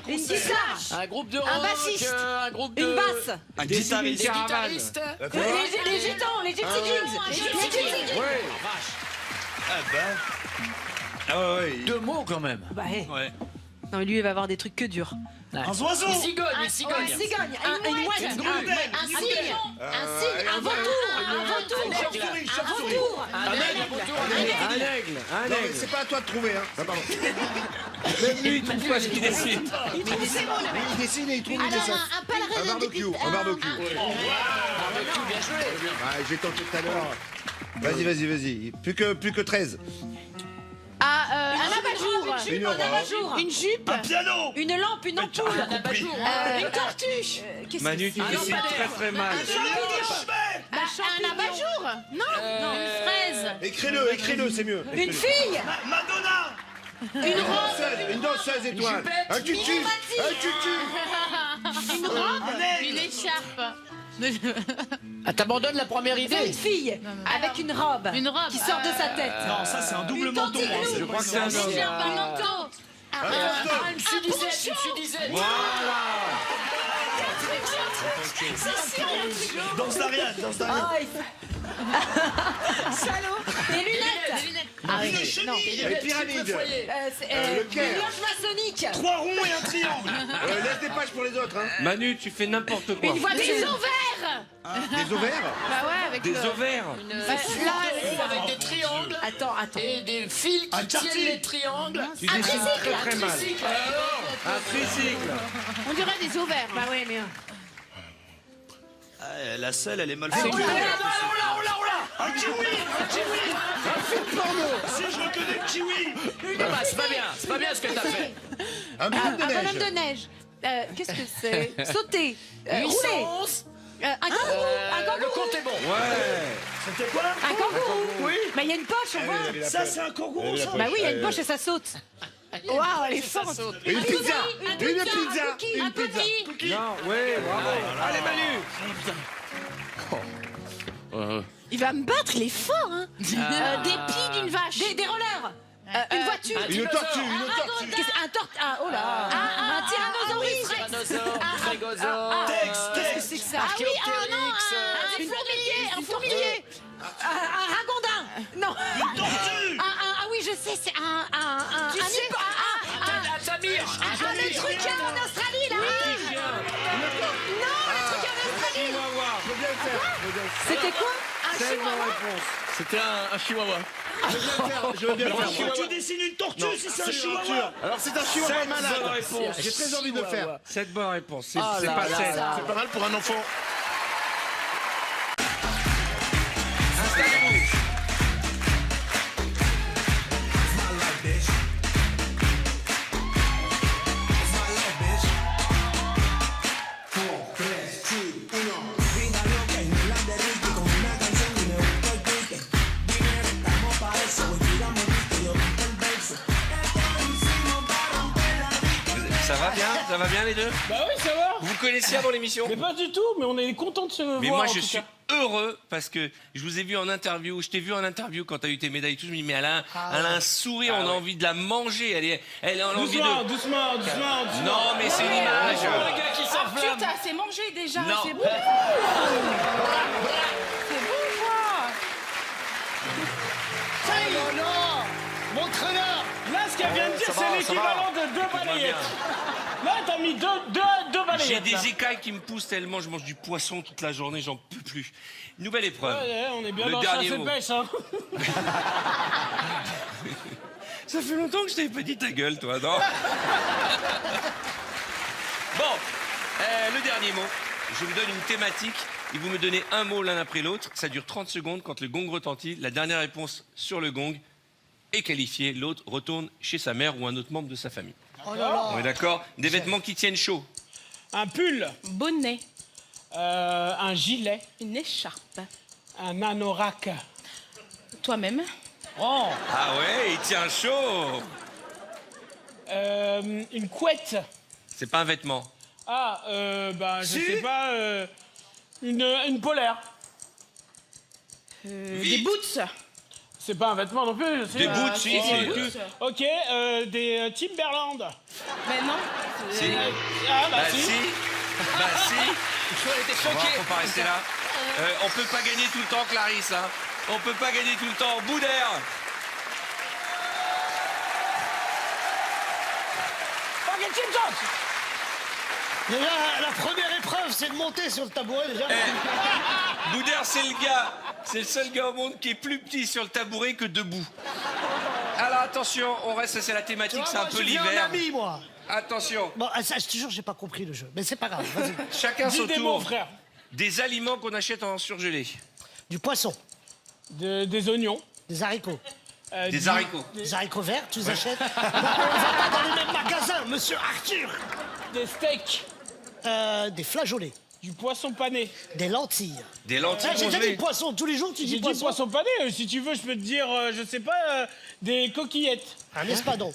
Une guitare.
Un groupe de rock.
Un bassiste.
Un groupe de...
Une basse.
Un
Des
guitariste.
guitaristes.
Les gitans. Les Gypsy Kings. Les Gypsy Kings.
Ouais.
Ah ouais.
Deux mots, quand même.
Bah, hey.
Ouais.
Non, mais lui, il va avoir des trucs que durs.
Un oiseau.
Une cigogne, une cigogne.
Une cigogne. Une mouette.
Un cygne. Un vautour.
Un vautour.
Un aigle.
Un aigle. Un
Non, mais
aigle.
c'est pas à toi de trouver, hein. Ah, pardon.
Même lui, il trouve pas ce qu'il dessine.
Il dessine et il trouve une
Alors,
dessin.
un pèlerin.
Un barbecue. Un barbecue.
Barbecue, bien joué.
Ah, j'ai tenté tout à l'heure. Vas-y. Plus que 13.
Un abat-jour.
Une robe.
Une jupe.
Un piano.
Une lampe. Une ampoule.
Un abat-jour.
Une tortue.
Qu'est-ce
Manu, tu
que c'est
dessines très mal.
Un abat-jour. Non.
Une fraise.
Écris-le, c'est mieux.
Une fille.
Madonna.
Une danseuse étoile. Un tutu. Un tutu.
Une robe.
Une écharpe.
Ah, t'abandonnes la première
C'est
idée.
une fille avec une robe.
Une robe.
Qui sort de sa tête.
Non, ça c'est un double menton.
Je crois que c'est un homme.
J'ai un manteau.
Une sudisette, une sudisette.
Danse d'Ariane.
Ah, Salaud. Des lunettes.
Une chenille.
Les pyramides. Le
Une
Caire.
loge maçonnique.
3 ronds et un triangle.
Laisse des pages pour les autres, hein.
Manu, tu fais n'importe quoi.
Une voiture. Des ovaires.
Des ovaires.
Bah ouais, avec
Des
le...
ovaires.
Avec des triangles
Attends.
et des fils
Un
qui tiennent
quartier.
les triangles.
Tu dessines très mal. Un tricycle.
On dirait des ovaires. Bah ouais, mais...
La selle, elle est mal
Oh
faite.
là
Un kiwi. Un film porno. Si je reconnais le kiwi.
là, c'est pas bien ce que t'as fait.
Un bonhomme de
Un
neige.
bonhomme de neige. Qu'est-ce que c'est? Sauter. Rouler.
811.
Un kangourou. Un
Le
kangourou.
compte est bon.
Ouais.
C'était quoi?
Un kangourou.
Oui.
Mais il y a une poche, on voit.
Ça c'est un kangourou ça.
Bah oui, il y a une poche et ça saute.
Waouh, elle est forte.
Une pizza. Une pizza.
Un cookie.
Non, ouais, bravo. Allez, Manu.
Il va me battre, il est fort, hein. Des pieds d'une vache.
Des rollers. Une voiture.
Une tortue. Une tortue.
Oh là. Un tyrannosaurus.
Tyrannosaure, Trégosaure.
Texte.
C'est que ça.
Ah oui, un fourmilier, un fourmilier.
Un ragondin. Non.
Une tortue.
Ah oui, je sais, c'est un
Tu sais,
Un Samir.
le truc en Australie là. Non, le truc en Australie.
Je veux bien le faire.
C'était quoi?
C'est une bonne réponse.
C'était un chihuahua.
Je veux bien le
Faut
faire.
que tu dessines une tortue si c'est un chihuahua.
Alors c'est un chihuahua
Cette bonne
malade.
réponse.
J'ai très envie de le faire.
Cette bonne réponse. C'est
Oh
c'est
là
pas
là
celle.
là.
C'est pas mal pour un enfant.
Ça va bien les deux?
Bah oui, ça va.
Vous vous connaissiez avant l'émission?
Mais pas du tout, mais on est content de se voir.
Mais moi,
en
je
tout
suis
cas.
heureux parce que je vous ai vu en interview. Je t'ai vu en interview quand t'as eu tes médailles et tout. Je me dis, mais elle a un sourire, on a envie de la manger. Elle a envie de.
Doucement.
Non, mais c'est une image.
Le gars qui
Arthur,
s'enflamme.
t'as assez mangé déjà.
Non.
C'est bon. C'est bon, quoi.
Oh non, montre-la.
Là, ce qu'elle vient de dire,
ça
c'est
va,
l'équivalent de 2 balayettes. Là, t'as mis deux
J'ai
balayettes.
des
là.
écailles qui me poussent tellement. Je mange du poisson toute la journée, j'en peux plus. Nouvelle épreuve.
Ouais, on est bien
Le
dans
dernier
chasse et
mot.
pêche, hein.
Ça fait longtemps que je t'avais pas dit ta gueule, toi, non? Bon, le dernier mot. Je vous donne une thématique et vous me donnez un mot l'un après l'autre. Ça dure 30 secondes. Quand le gong retentit, la dernière réponse sur le gong est qualifiée. L'autre retourne chez sa mère ou un autre membre de sa famille.
Oh là là.
On est d'accord? Des vêtements qui tiennent chaud.
Un pull,
Bonnet.
un gilet,
Une écharpe.
un anorak.
Toi-même.
Oh,
Ah ouais, il tient chaud.
Une couette.
C'est pas un vêtement.
Ah, je sais pas, une polaire.
Des boots.
C'est pas un vêtement non plus.
Des boots, si,
oh,
si.
Ok, des Timberland.
Mais non.
Si.
Ah, bah,
Bah
si.
si. Bah si.
elle était
On va,
choquée.
faut pas rester là. On peut pas gagner tout le temps, Clarisse. Hein. On peut pas gagner tout le temps. Bout d'air.
Déjà, la première épreuve, c'est de monter sur le tabouret, déjà.
Bout d'air, c'est le gars. C'est le seul gars au monde qui est plus petit sur le tabouret que debout. Alors attention, on reste, c'est la thématique, c'est un peu
Je viens en
l'hiver.
ami, moi.
Attention,
Bon, ça, je te jure, j'ai pas compris le jeu. Mais c'est pas grave, vas-y.
chacun son
Dis des mots,
tour.
frère.
Des aliments qu'on achète en surgelé.
Du poisson,
Des oignons.
des haricots.
Des haricots.
Des haricots verts, tu les achètes. On va pas dans les mêmes magasins, monsieur Arthur.
Des steaks.
Des flageolets,
Du poisson pané.
des lentilles.
Des lentilles
Ah, j'ai déjà dit
congelées.
poisson, tous les jours tu
J'ai
dis
dit poisson pané. Si tu veux, je peux te dire, je sais pas, des coquillettes.
Un espadon.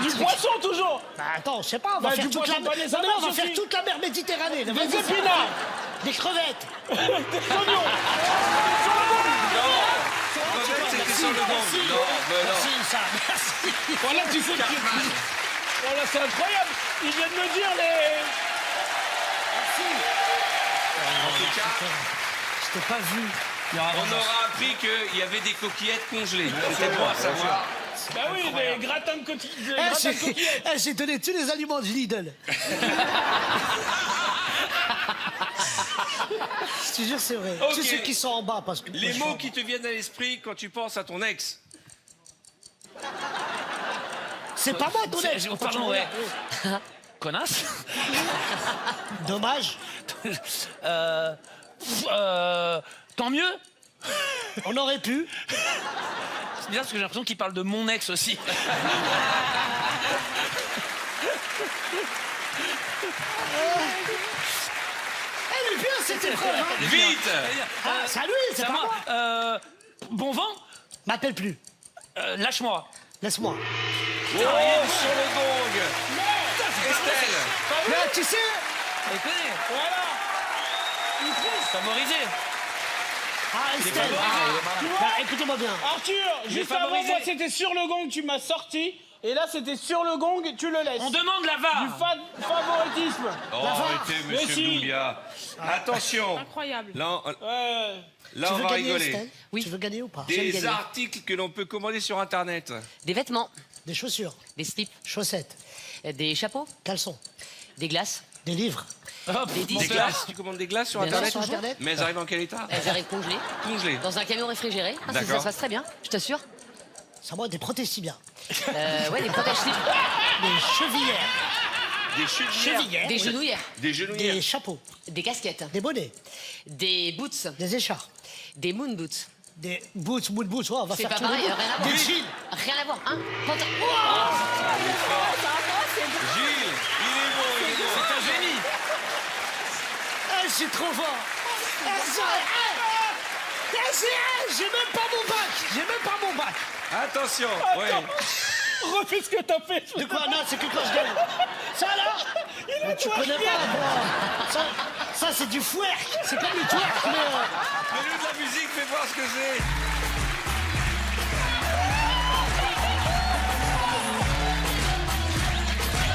Du poisson, toujours.
Bah attends, je sais pas, on va
Bah,
faire
du
toute la
poisson pané, ça
Non, mais on va
marche
faire
aussi.
toute la mer Méditerranée.
Des
Vas-y, ça-
épinards.
Des crevettes.
Des oignons.
Crevette, c'était sur le gong. Non, mais non.
Merci, ça, merci.
Voilà, tu sais que... Voilà, c'est incroyable. Il vient de me dire les...
En tout cas,
Je t'ai pas vu.
on aura appris qu'il y avait des coquillettes congelées. C'est bon à savoir.
Bah oui, des gratins de coquillettes.
J'ai donné tous les aliments de Lidl. Je te jure, c'est vrai.
Ok.
Tous ceux qui sont en bas, parce que...
Les mots qui te viennent à l'esprit quand tu penses à ton ex.
C'est pas moi, ton ex.
Pardon, ouais. Connasse.
Dommage.
Tant mieux.
On aurait pu.
C'est bizarre parce que j'ai l'impression qu'il parle de mon ex aussi.
Elle est bien, cette épreuve. Hein.
Vite.
Ah, salut, c'est
à
pas
moi.
moi.
Bon vent.
M'appelle plus.
Lâche-moi.
Laisse-moi.
Oh, sur le gong. Estelle.
Mais tu sais...
Elle connaît.
Voilà.
Favorisé.
Ah, Estelle. Bah, écoutez-moi bien.
Arthur, juste avant,
favorisé.
moi, c'était sur le gong, tu m'as sorti. Et là, c'était sur le gong, tu le laisses.
On demande la
Du
VAR.
favoritisme.
Oh, arrêtez,
Mais
monsieur
si.
Doumbia. Attention.
Incroyable.
Là,
Ouais.
là
Tu
on
veux
va
gagner,
rigoler.
Estelle?
Oui.
Tu veux gagner ou pas? J'aime
Des
gagner.
articles que l'on peut commander sur Internet.
Des vêtements,
Des chaussures,
des slips,
chaussettes,
des chapeaux,
caleçons,
des glaces,
des livres.
des
Des
disques.
glaces. Tu commandes des glaces sur
Bien sûr,
Internet
sur Internet.
Mais elles arrivent en quel état?
Elles arrivent congelées
Congelées.
dans un camion réfrigéré. Ah, ça
D'accord.
se passe très bien, je t'assure.
Ça moi, des protège-tibias.
Ouais, des protège-slips,
Des chevillères.
Des chevillères.
des genouillères,
Des genouillères.
Des chapeaux.
des casquettes,
Des bonnets.
des boots,
Des écharpes.
des moon boots.
Des boots, mood boots. Ouais, on va
C'est
faire
pas
tous les
pareil,
mots.
rien à voir.
Des jeans.
Rien à voir, hein.
Gilles, il est bon, il est bon.
C'est un génie.
Ah, je suis trop fort. J'ai même pas mon bac. J'ai même pas mon bac.
Attention. Ouais.
Refais ce que t'as fait.
De quoi? Non, c'est que quand je gagne. Ça là? Mais tu connais pas, toi. Ça c'est du fouerk. C'est comme le twerk, mais...
Mets-le de la musique, fais voir ce que c'est.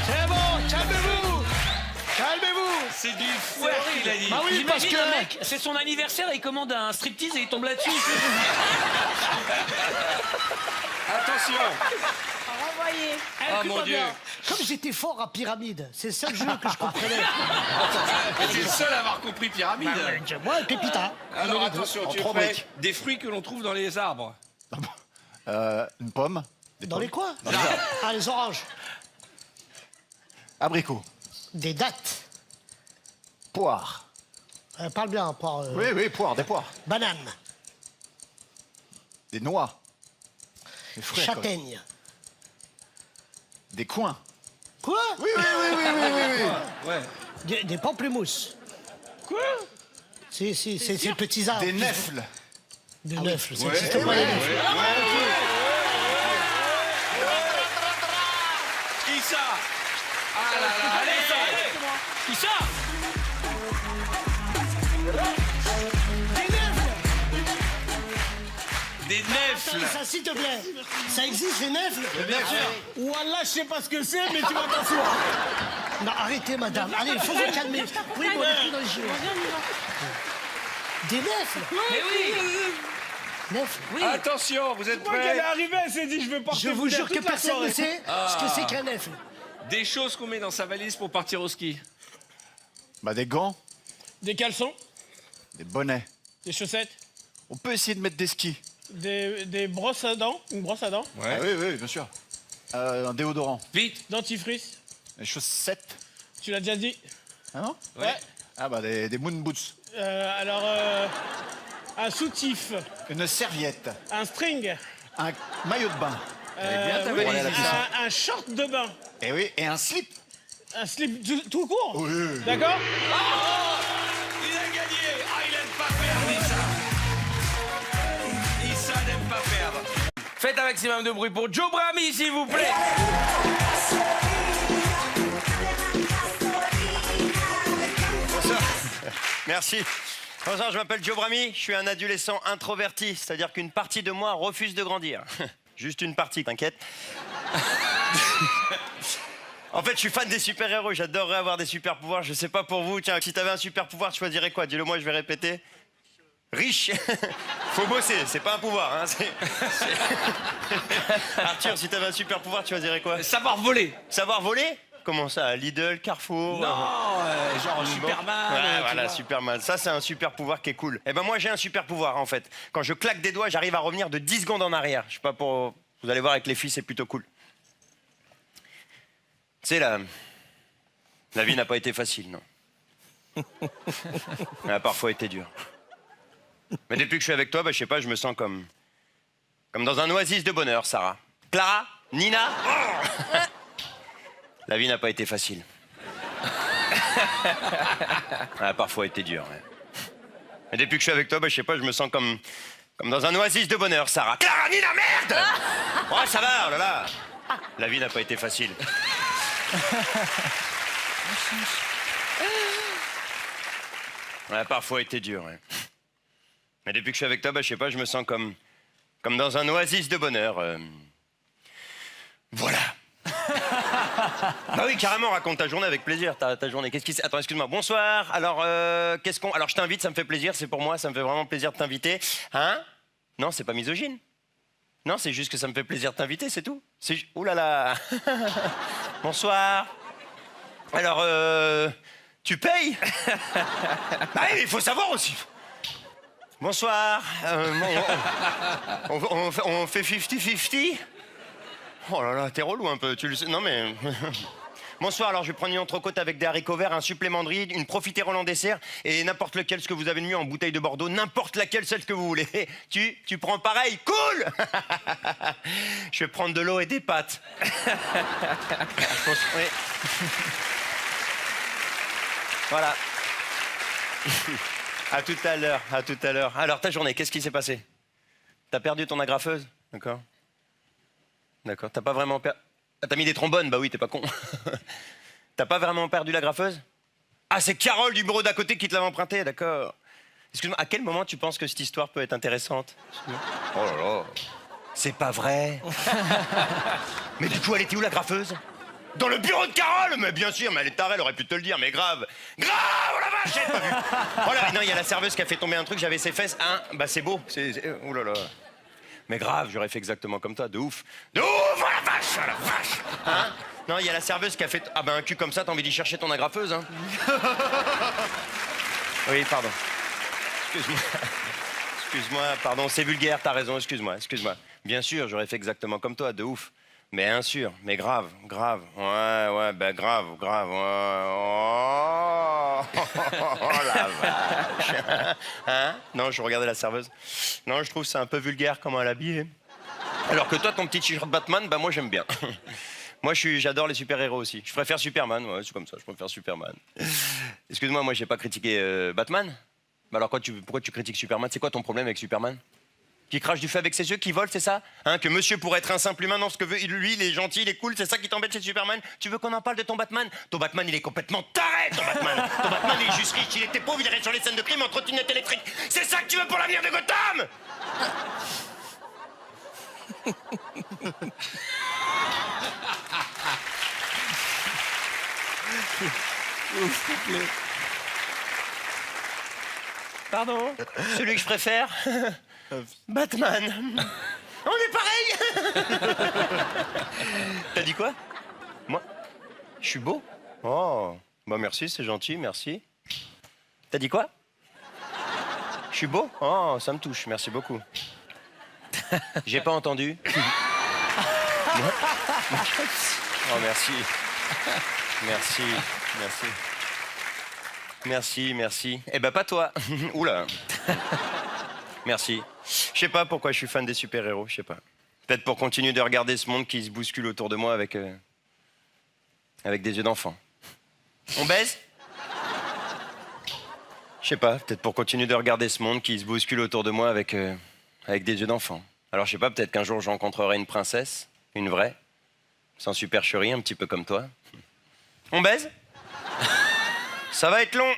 C'est bon, calmez-vous. Calmez-vous.
C'est du fouet qu'il a dit.
Bah oui, parce
J'imagine
que...
un mec, c'est son anniversaire, il commande un striptease et il tombe là-dessus.
Attention.
Renvoyé.
Ah mon Dieu.
Comme j'étais fort à pyramide, c'est le seul jeu que je comprenais.
C'est le seul à avoir compris pyramide.
Moi, Pépita.
Alors attention, tu es
trois
prêt?
briques.
Des fruits que l'on trouve dans les arbres.
Une pomme.
Dans les quoi? Ah, les oranges.
Abricot.
Des dattes.
Poire.
Parle bien, poire.
Oui, poire, des poires.
Banane.
Des noix. Des fruits.
Châtaigne.
Des coins.
Quoi?
Oui.
Ouais.
Des pamplemousses.
Quoi?
C'est ces petits arbres.
Des nèfles.
Des nèfles, ça
Ouais,
n'existe pas, les nèfles.
Qui ça? Ah là là, allez.
Qui ça?
Des nèfles.
Ça, s'il te plaît. Ça existe, les nèfles?
Bien sûr.
Wallah, je sais pas ce que c'est, mais tu vas t'asseoir.
Non, arrêtez, madame. Allez, il faut vous calmer. Oui, bon, dans les yeux. Des nèfles?
Mais oui.
Nèfles?
Oui.
Attention, vous êtes
Quand elle est
prêts?
arrivée, elle s'est dit, je veux porter
Je vous jure que personne ne sait ce que c'est qu'un nèfle.
Des choses qu'on met dans sa valise pour partir au ski.
Bah, des gants.
Des caleçons,
Des bonnets.
des chaussettes,
On peut essayer de mettre des skis.
des brosses à dents, une brosse à dents,
Ah, oui, bien sûr. Un déodorant.
Vite.
dentifrice.
Des chaussettes.
Tu l'as déjà dit?
Ah non?
Ouais.
Ah bah, des moon boots.
Un soutif,
Une serviette.
un string,
Un maillot de bain.
bien ta valise.
un short de bain,
Et oui, et un slip.
un slip tout court.
Oui.
D'accord?
Il a gagné. Ah, il aime pas perdre, Issa. Issa n'aime pas perdre. Faites un maximum de bruit pour Joe Brami, s'il vous plaît.
Merci. Bonsoir, je m'appelle Joe Brami, je suis un adolescent introverti, c'est-à-dire qu'une partie de moi refuse de grandir. Juste une partie, t'inquiète. En fait, je suis fan des super-héros, j'adorerais avoir des super-pouvoirs, je sais pas pour vous. Tiens, si t'avais un super-pouvoir, tu choisirais quoi? Dis-le moi, je vais répéter. Riche. Faut bosser, c'est pas un pouvoir. Hein, Arthur, si t'avais un super-pouvoir, tu choisirais quoi?
Savoir voler.
Savoir voler? Comment ça? Lidl, Carrefour?
Non, genre Superman.
Ouais,
tu
voilà,
vois.
Superman. Ça, c'est un super pouvoir qui est cool. Eh ben moi, j'ai un super pouvoir, en fait. Quand je claque des doigts, j'arrive à revenir de 10 secondes en arrière. Je sais pas pour... Vous allez voir, avec les filles, c'est plutôt cool. Tu sais, la vie n'a pas été facile, non. Elle a parfois été dure. Mais depuis que je suis avec toi, bah, je sais pas, je me sens comme dans un oasis de bonheur, Sarah. Clara? Nina? La vie n'a pas été facile. Elle a parfois été dure. Ouais. Et depuis que je suis avec toi, bah, je sais pas, je me sens comme dans un oasis de bonheur, Sarah. Clara, Nina, merde! Ouais, ça va, oh là là. La vie n'a pas été facile. Elle a parfois été dure. Ouais. Mais depuis que je suis avec toi, bah, je sais pas, je me sens comme dans un oasis de bonheur. Voilà. Bah oui, carrément, raconte ta journée avec plaisir. Ta journée. Qu'est-ce qui... Attends, excuse-moi. Bonsoir. Alors, Alors, je t'invite, ça me fait plaisir. C'est pour moi, ça me fait vraiment plaisir de t'inviter. Hein? Non, c'est pas misogyne. Non, c'est juste que ça me fait plaisir de t'inviter, c'est tout. Ouh là là. Bonsoir. Alors, tu payes? Bah oui, il faut savoir aussi. Bonsoir. On fait 50-50? Oh là là, t'es relou un peu, tu le sais. Non mais... Bonsoir, alors je vais prendre une entrecôte avec des haricots verts, un supplément de riz, une profiterole en dessert et n'importe lequel ce que vous avez de mieux en bouteille de Bordeaux, n'importe laquelle, celle que vous voulez. Tu prends pareil? Cool. Je vais prendre de l'eau et des pâtes. Oui. Voilà. À tout à l'heure, à tout à l'heure. Alors, ta journée, qu'est-ce qui s'est passé? T'as perdu ton agrafeuse? D'accord. D'accord. T'as pas vraiment perdu... Ah, t'as mis des trombones, bah oui, t'es pas con. T'as pas vraiment perdu la graffeuse? Ah, c'est Carole du bureau d'à côté qui te l'avait emprunté, d'accord. Excuse-moi, à quel moment tu penses que cette histoire peut être intéressante? Oh là là. C'est pas vrai. Mais du coup, elle était où la graffeuse? Dans le bureau de Carole? Mais bien sûr, mais elle est tarée, elle aurait pu te le dire, mais grave. Grave, oh la vache, j'ai pas vu. Oh là, non, il y a la serveuse qui a fait tomber un truc, j'avais ses fesses. Hein, bah c'est beau. Oh là là. Mais grave, j'aurais fait exactement comme toi, de ouf. De ouf, oh la vache, oh la vache. Hein? Non, il y a la serveuse qui a fait... Ah ben un cul comme ça, t'as envie d'y chercher ton agrafeuse, hein. Oui, pardon. Excuse-moi. Excuse-moi, pardon, c'est vulgaire, t'as raison, excuse-moi. Bien sûr, j'aurais fait exactement comme toi, de ouf. Mais insur, mais grave. Ouais, ben grave. Ouais. Oh la vache. Hein? Non, je regardais la serveuse. Non, je trouve c'est un peu vulgaire comment elle est habillée. Alors que toi, ton petit t-shirt Batman, bah moi j'aime bien. Moi, j'adore les super-héros aussi. Je préfère Superman, ouais, c'est comme ça, je préfère Superman. Excuse-moi, moi j'ai pas critiqué Batman. Bah alors pourquoi tu critiques Superman? C'est quoi ton problème avec Superman? Qui crache du feu avec ses yeux, qui vole, c'est ça? Hein, que monsieur pourrait être un simple humain, non, ce que veut, lui, il est gentil, il est cool, c'est ça qui t'embête chez Superman? Tu veux qu'on en parle de ton Batman? Ton Batman, il est complètement taré, ton Batman! Ton Batman, il est juste riche, il était pauvre, il irait sur les scènes de crime en trottinette électrique! C'est ça que tu veux pour l'avenir de Gotham? Pardon? Celui que je préfère? Batman. On est pareil. T'as dit quoi? Moi? Je suis beau? Oh, bah merci, c'est gentil, merci. T'as dit quoi? Je suis beau? Oh, ça me touche, merci beaucoup. J'ai pas entendu. Oh, merci. Merci. Eh ben, pas toi. Oula. Merci. Je sais pas pourquoi je suis fan des super-héros, je sais pas. Peut-être pour continuer de regarder ce monde qui se bouscule autour de moi avec des yeux d'enfant. On baise? Je sais pas, peut-être pour continuer de regarder ce monde qui se bouscule autour de moi avec des yeux d'enfant. Alors je sais pas, peut-être qu'un jour je rencontrerai une princesse, une vraie, sans supercherie, un petit peu comme toi. On baise? Ça va être long.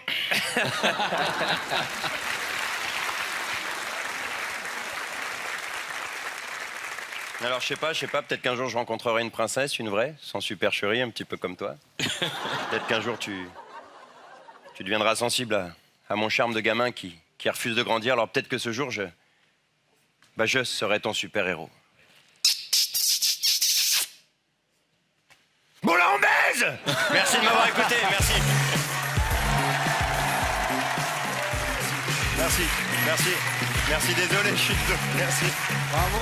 Alors je sais pas, peut-être qu'un jour je rencontrerai une princesse, une vraie, sans supercherie, un petit peu comme toi. Peut-être qu'un jour tu deviendras sensible à mon charme de gamin qui refuse de grandir. Alors peut-être que ce jour je serai ton super-héros. Bon là on baise. Merci de m'avoir écouté, merci. Merci, désolé, je suis désolé. Merci. Bravo.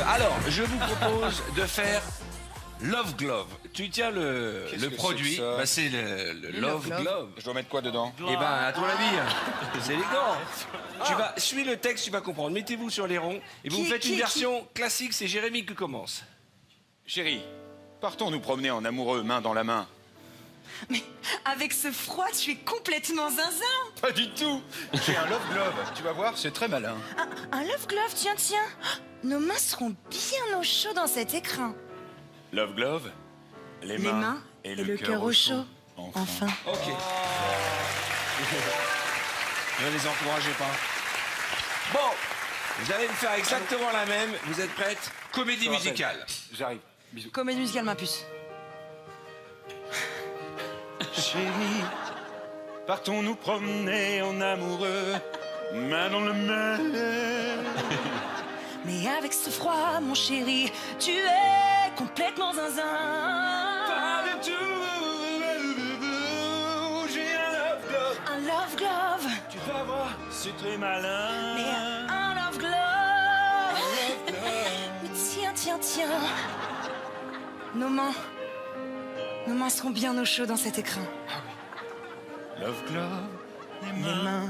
Alors, je vous propose de faire Love Glove. Tu tiens le produit, c'est le Love Glove.
Je dois mettre quoi dedans?
Eh ben, à ton avis, c'est élégant. Tu vas suis le texte, tu vas comprendre. Mettez-vous sur les ronds et vous faites une version classique. C'est Jérémy qui commence.
Chérie, partons nous promener en amoureux, main dans la main.
Mais avec ce froid, tu es complètement zinzin.
Pas du tout. J'ai un Love Glove. Tu vas voir, c'est très malin.
Un Love Glove, tiens. Nos mains seront bien au chaud dans cet écrin.
Love Glove, les mains et le cœur au chaud.
Enfin.
Ok. Ne les encouragez pas. Bon, vous allez me faire exactement la même. Vous êtes prêtes? Comédie musicale.
J'arrive. Bisous.
Comédie musicale, ma puce.
Chérie, partons nous promener en amoureux, main dans le main.
Mais avec ce froid, mon chéri, tu es complètement zinzin.
Pas du tout. J'ai un Love Glove.
Un Love Glove.
Tu vas voir, c'est très malin.
Mais un Love Glove. Mais tiens. Nos mains seront bien au chaud dans cet écrin.
Love Glove,
les mains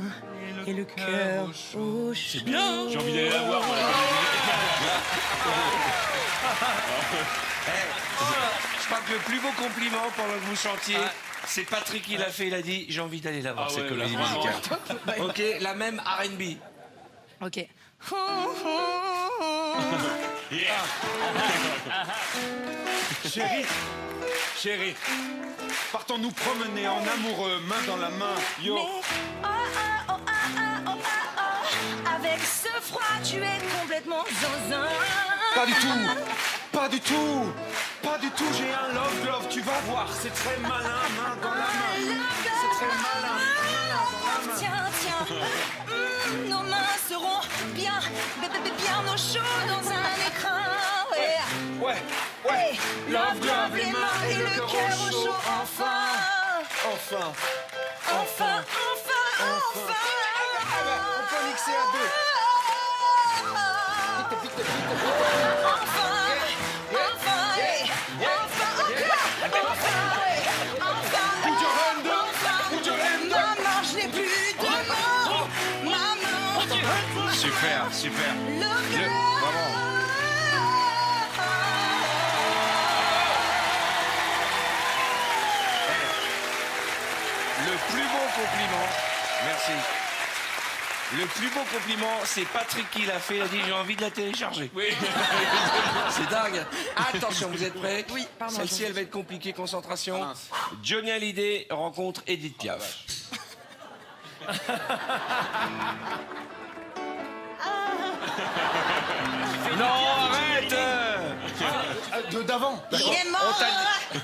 et le cœur au chaud.
C'est bien.
J'ai envie d'aller la voir, moi, la
Je crois que le plus beau compliment pendant que vous chantiez, C'est Patrick qui l'a fait, il a dit j'ai envie d'aller la voir,
Ah
cette
ouais,
comédie
là,
musicale. Ok, la même R&B.
Ok.
Chérie, chérie, partons nous promener en amoureux, main dans la main, yo.
Mais, avec ce froid, tu es complètement zinzin.
Pas du tout, pas du tout, pas du tout, j'ai un love glove, tu vas voir, c'est très malin, main dans la main. C'est très malin, main dans la main.
Tiens, tiens, nos mains seront bien au chaud dans un écran.
Ouais, ouais,
Love glove, les mains et le cœur au chaud, enfin.
Enfin,
Enfin, enfin, enfin.
on peut mixer à deux.
Maman, je n'ai plus de mots. Maman.
Super, super. Le plus beau compliment, merci. Le plus beau compliment, c'est Patrick qui l'a fait. Il a dit j'ai envie de la télécharger. Oui. C'est dingue. Attention, vous êtes prêts?
Oui, pardon.
Celle-ci, elle va être compliquée. Concentration. Johnny Hallyday rencontre Edith Piaf. Non, arrête.
D'avant.
Il est mort.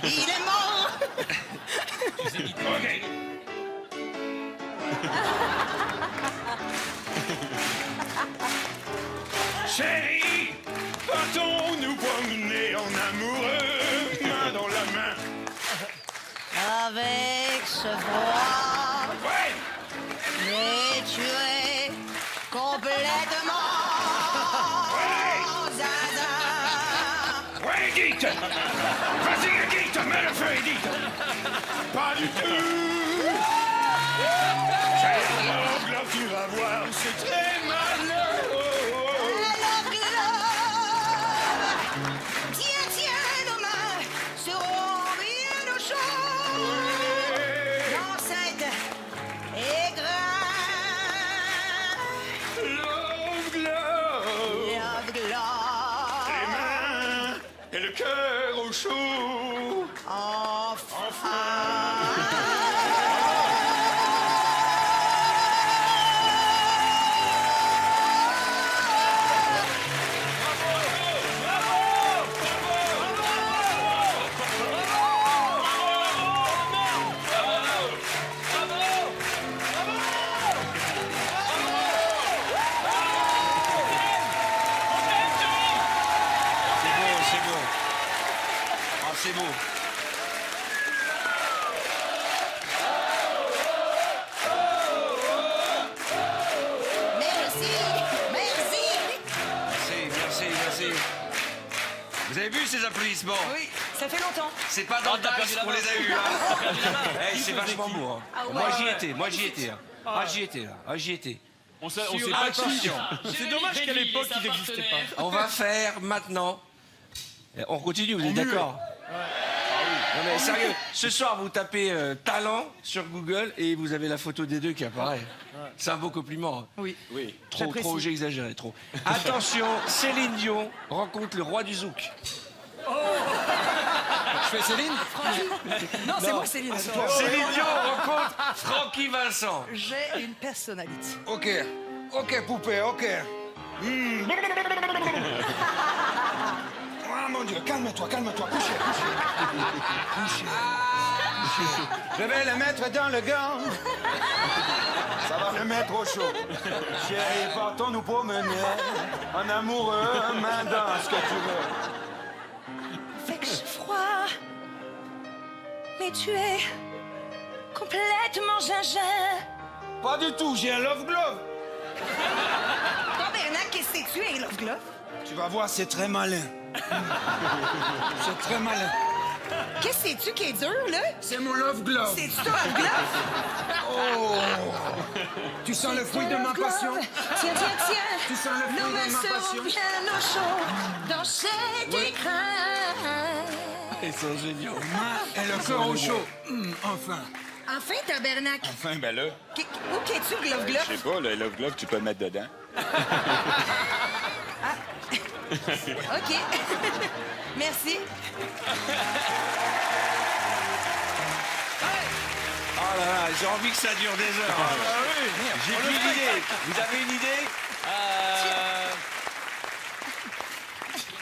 Il est mort.
Ok.
Chérie, partons nous promener en amoureux, main dans la main.
Avec ce froid.
Ouais.
Mais tu es complètement zaza.
Ouais, Edith. Vas-y, Edith, mets le feu, Edith. Pas du tout. J'ai un love glove, tu vas voir, c'est très malin.
Love glove. Tiens, tiens, nos mains seront bien au chaud. L'enceinte est grave.
Love glove.
Love glove.
Les mains et le cœur au chaud.
Enfin.
C'est beau. Ah, c'est beau.
Merci. Merci.
Merci, merci. Vous avez vu ces applaudissements?
Oui, ça fait longtemps.
C'est pas dans le dash qu'on les a eus. Hein. Hey, c'est vachement beau. Hein.
Ah ouais.
Moi j'y étais, moi j'y étais. Hein. Ah j'y étais là, ah j'y étais.
On sait pas
Attention.
C'est dommage qu'à l'époque, ils n'existaient pas.
On va faire maintenant. On continue, vous êtes d'accord? Non mais sérieux, ce soir vous tapez talent sur Google et vous avez la photo des deux qui apparaît. C'est un beau compliment. Hein.
Oui.
Oui.
J'apprécie.
Trop, j'ai exagéré, trop. Attention, Céline Dion rencontre le roi du zouk.
Je fais Céline?
Non, c'est moi, Céline.
Céline Dion rencontre Francky Vincent.
J'ai une personnalité.
Ok, ok, poupée, ok. Ah mon Dieu, calme-toi, calme-toi, couchez, couchez. Je vais le mettre dans le gant. Ça va le mettre au chaud. Chérie, partons nous promener. En amoureux, main dans ce que tu veux.
Avec ce froid. Mais tu es complètement gingembre.
Pas du tout, j'ai un love glove.
Bernard, qu'est-ce que tu es, Love Glove?
Tu vas voir, c'est très malin. C'est très malin.
Qu'est-ce que c'est-tu qui est dur, là?
C'est mon love glove.
C'est-tu ton Love Glove?
Oh! Tu sens le fruit de ma passion?
Tiens, tiens, tiens.
Tu sens le fruit
Nos
de
mains
ma
seront
passion?
bien au chaud dans cet écran.
Ils sont géniaux.
Et le cœur au chaud. Enfin.
Enfin, tabernacle.
Enfin, ben là.
Où qu'es-tu, Glove
Je
Glove?
sais pas, le Love Glove, tu peux le mettre dedans.
OK. Merci.
Oh là là, j'ai envie que ça dure des heures. J'ai plus d'idée. Vous avez une idée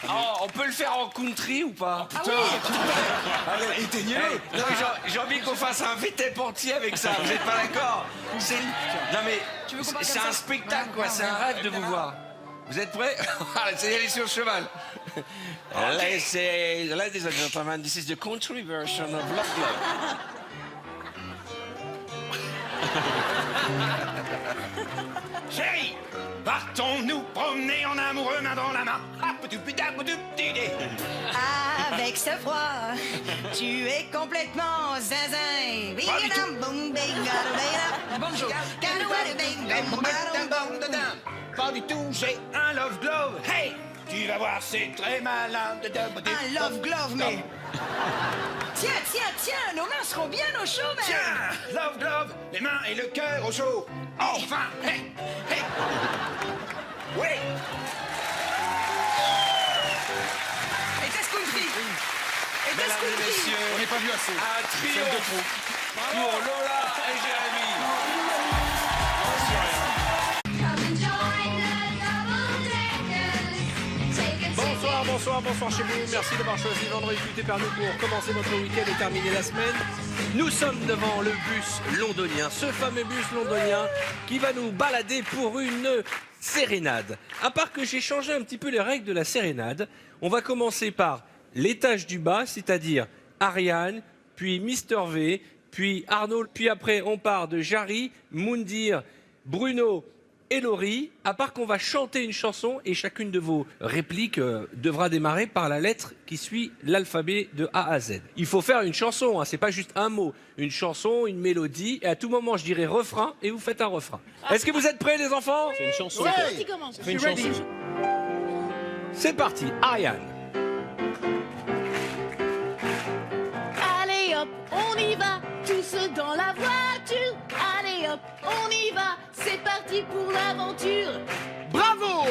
Oh, on peut le faire en country ou pas?
Allez, éteignez-le.
J'ai envie qu'on fasse un VTEP entier avec ça. Vous n'êtes pas d'accord? Non mais c'est un spectacle quoi. C'est un rêve de vous voir. Vous êtes prêts? C'est y aller sur le cheval. Ladies and gentlemen, this is the country version of Love Glove.
Chérie, partons nous promener en amoureux main dans la main.
Avec ce froid, tu es complètement zinzin.
Pas du tout.
Bonjour.
Pas du tout, j'ai un Love Glove. Hey, tu vas voir, c'est très malin.
Un Love Glove, mais... Tiens, nos mains seront bien au chaud, mais...
Tiens, Love Glove, les mains et le cœur au chaud. Enfin, hey. Oui.
Était-ce country?
Mesdames et messieurs,
On n'est pas vu assez.
un triomphe pour Lola et Jérémy.
Bonsoir chez vous. Merci d'avoir choisi Vendredi Tuté par nous pour commencer votre week-end et terminer la semaine. Nous sommes devant le bus londonien, ce fameux bus londonien qui va nous balader pour une sérénade. À part que j'ai changé un petit peu les règles de la sérénade, on va commencer par l'étage du bas, c'est-à-dire Ariane, puis Mister V, puis Arnaud, puis après on part de Jarry, Moundir, Bruno et Laurie, à part qu'on va chanter une chanson et chacune de vos répliques devra démarrer par la lettre qui suit l'alphabet de A à Z. Il faut faire une chanson, hein, c'est pas juste un mot. Une chanson, une mélodie, et à tout moment je dirai refrain et vous faites un refrain. Est-ce que vous êtes prêts les enfants? C'est une chanson.
Qui commence?
Une chanson. C'est parti, Ariane.
Allez hop, on y va, tous dans la voiture. Allez hop, on y va, c'est parti pour l'aventure.
Bravo!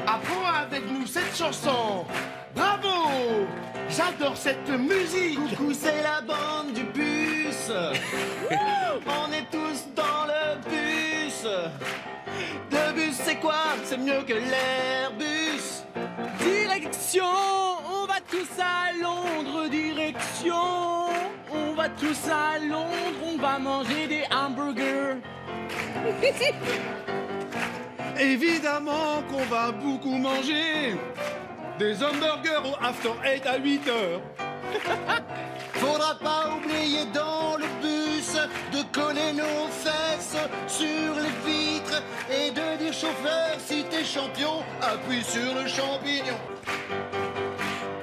Apprends avec nous cette chanson. Bravo! J'adore cette musique. Coucou, c'est la bande du bus. On est tous dans le bus. Le bus, c'est quoi? C'est mieux que l'Airbus. Direction, on va tous à Londres. Direction, on va tous à Londres. On va manger des hamburgers. Évidemment qu'on va beaucoup manger des hamburgers au After 8 à 8 heures. Faudra pas oublier dans le bus de coller nos fesses sur les vitres et de dire chauffeur, si t'es champion, appuie sur le champignon.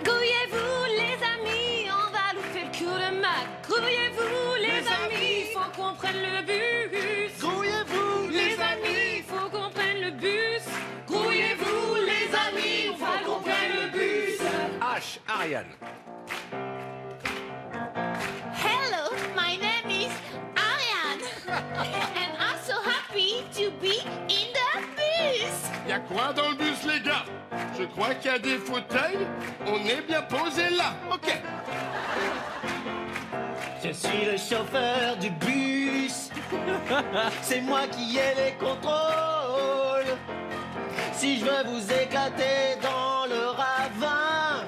Grouillez-vous les amis, on va louper le coup de Mac. Grouillez-vous les amis, faut qu'on prenne le bus.
Grouillez-vous
Les amis, faut qu'on prenne le bus. Grouillez-vous les amis, faut qu'on prenne le bus.
H, Ariane.
Hello, my name is Ariane. And I'm so happy to be in the bus.
Y'a quoi dans le bus, les gars? Je crois qu'il y a des fauteuils. On est bien posé là. Ok. Je suis le chauffeur du bus. C'est moi qui ai les contrôles. Si je veux vous éclater dans le ravin,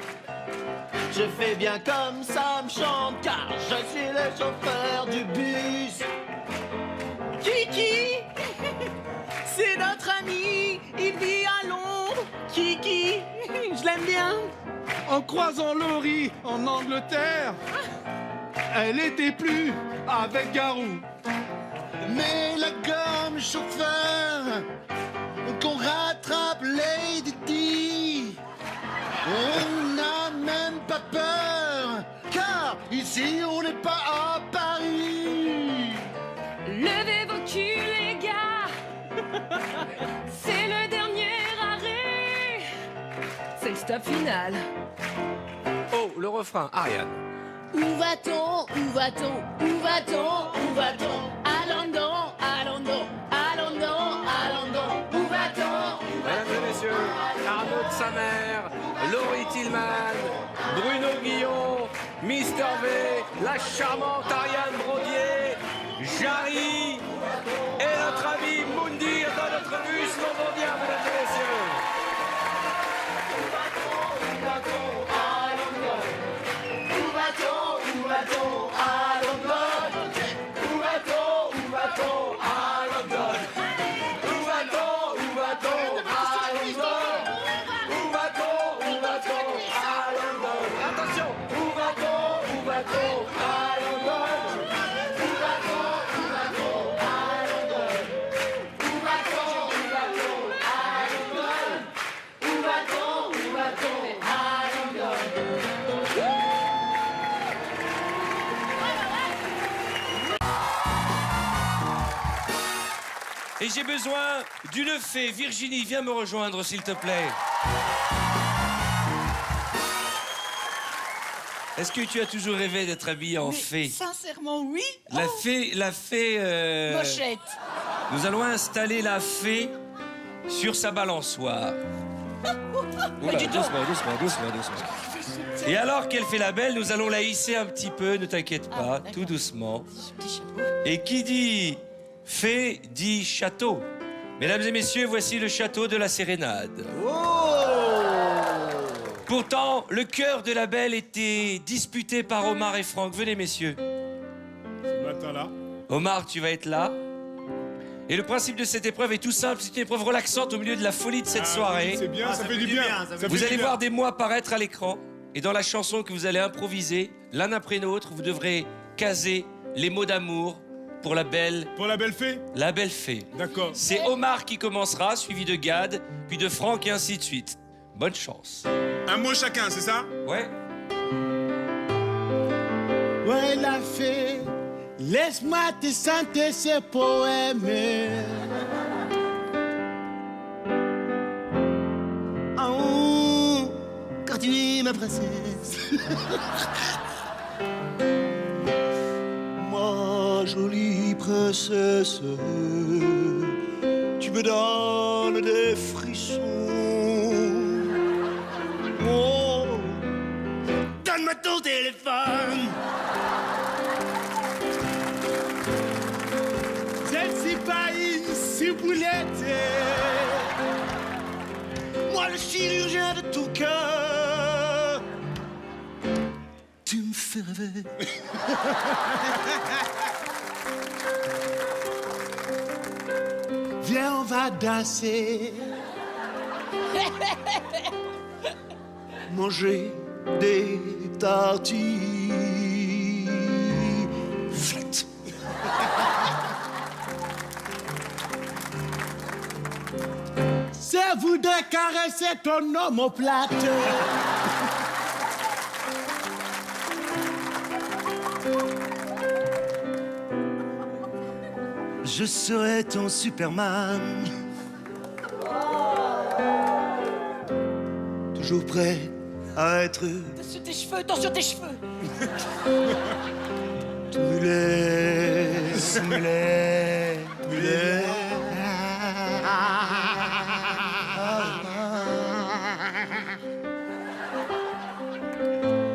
je fais bien comme ça me chante, car je suis le chauffeur du bus. Kiki, c'est notre ami, il vit à Londres. Kiki, je l'aime bien. En croisant Laurie en Angleterre, elle était plus avec Garou. Mais la gomme chauffeur, qu'on rattrape Lady Di, on n'a même pas peur, car ici on n'est pas à Paris.
Levez vos culs, les gars. C'est le dernier arrêt. C'est le stop final.
Oh le refrain. Ariane.
Où va-t-on, où va-t-on, où va-t-on, où va-t-on? Allons donc, allons donc, allons donc, allons donc. Où va-t-on?
Mesdames et messieurs, Arnaud de sa mère, Laurie Tillman, Bruno Guillon, Mister V, la charmante Ariane Brodier, Jarry et notre ami Moundir dans notre bus londonien, mesdames et messieurs.
Et j'ai besoin d'une fée. Virginie, viens me rejoindre, s'il te plaît. Est-ce que tu as toujours rêvé d'être habillée en fée?
Sincèrement, oui.
La fée...
Mochette.
Nous allons installer la fée sur sa balançoire. Oula, doucement. Et alors qu'elle fait la belle, nous allons la hisser un petit peu, ne t'inquiète pas, tout doucement. Et qui dit fée dit château. Mesdames et messieurs, voici le château de la Sérénade. Pourtant, le cœur de la belle était disputé par Omar et Franck. Venez, messieurs.
Ce matin-là.
Omar, tu vas être là. Et le principe de cette épreuve est tout simple. C'est une épreuve relaxante au milieu de la folie de cette soirée.
C'est bien, ça fait du bien.
Vous allez voir des mots apparaître à l'écran. Et dans la chanson que vous allez improviser, l'un après l'autre, vous devrez caser les mots d'amour pour la belle...
Pour la belle fée?
La belle fée.
D'accord.
C'est Omar qui commencera, suivi de Gad, puis de Franck et ainsi de suite. Bonne chance.
Un mot chacun, c'est ça?
Ouais.
Ouais, la fée, laisse-moi te chanter ce poème. Oh, car tu es ma princesse. Ma jolie princesse, tu me donnes des frissons. Oh, donne-moi ton téléphone. Je ne suis pas une ciboulette. Moi, le chirurgien de ton cœur. Tu me fais rêver. Viens, on va danser. Manger des tartiflettes. Je voudrais caresser ton omoplate. Je serai ton Superman. Toujours prêt à être
Sur tes cheveux, attention tes cheveux.
mulet.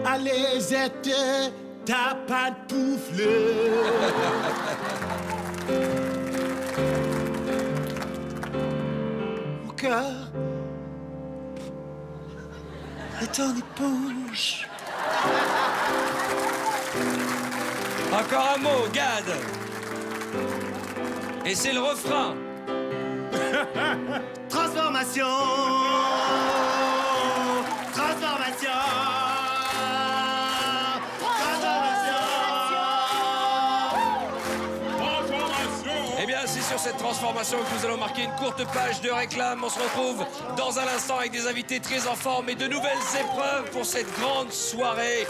Allez, zette ta pantoufle. Mon cœur est en éponge.
Encore un mot, Gad. Et c'est le refrain.
Transformation. Transformation.
Eh bien, c'est sur cette transformation que nous allons marquer une courte page de réclame. On se retrouve dans un instant avec des invités très en forme et de nouvelles épreuves pour cette grande soirée.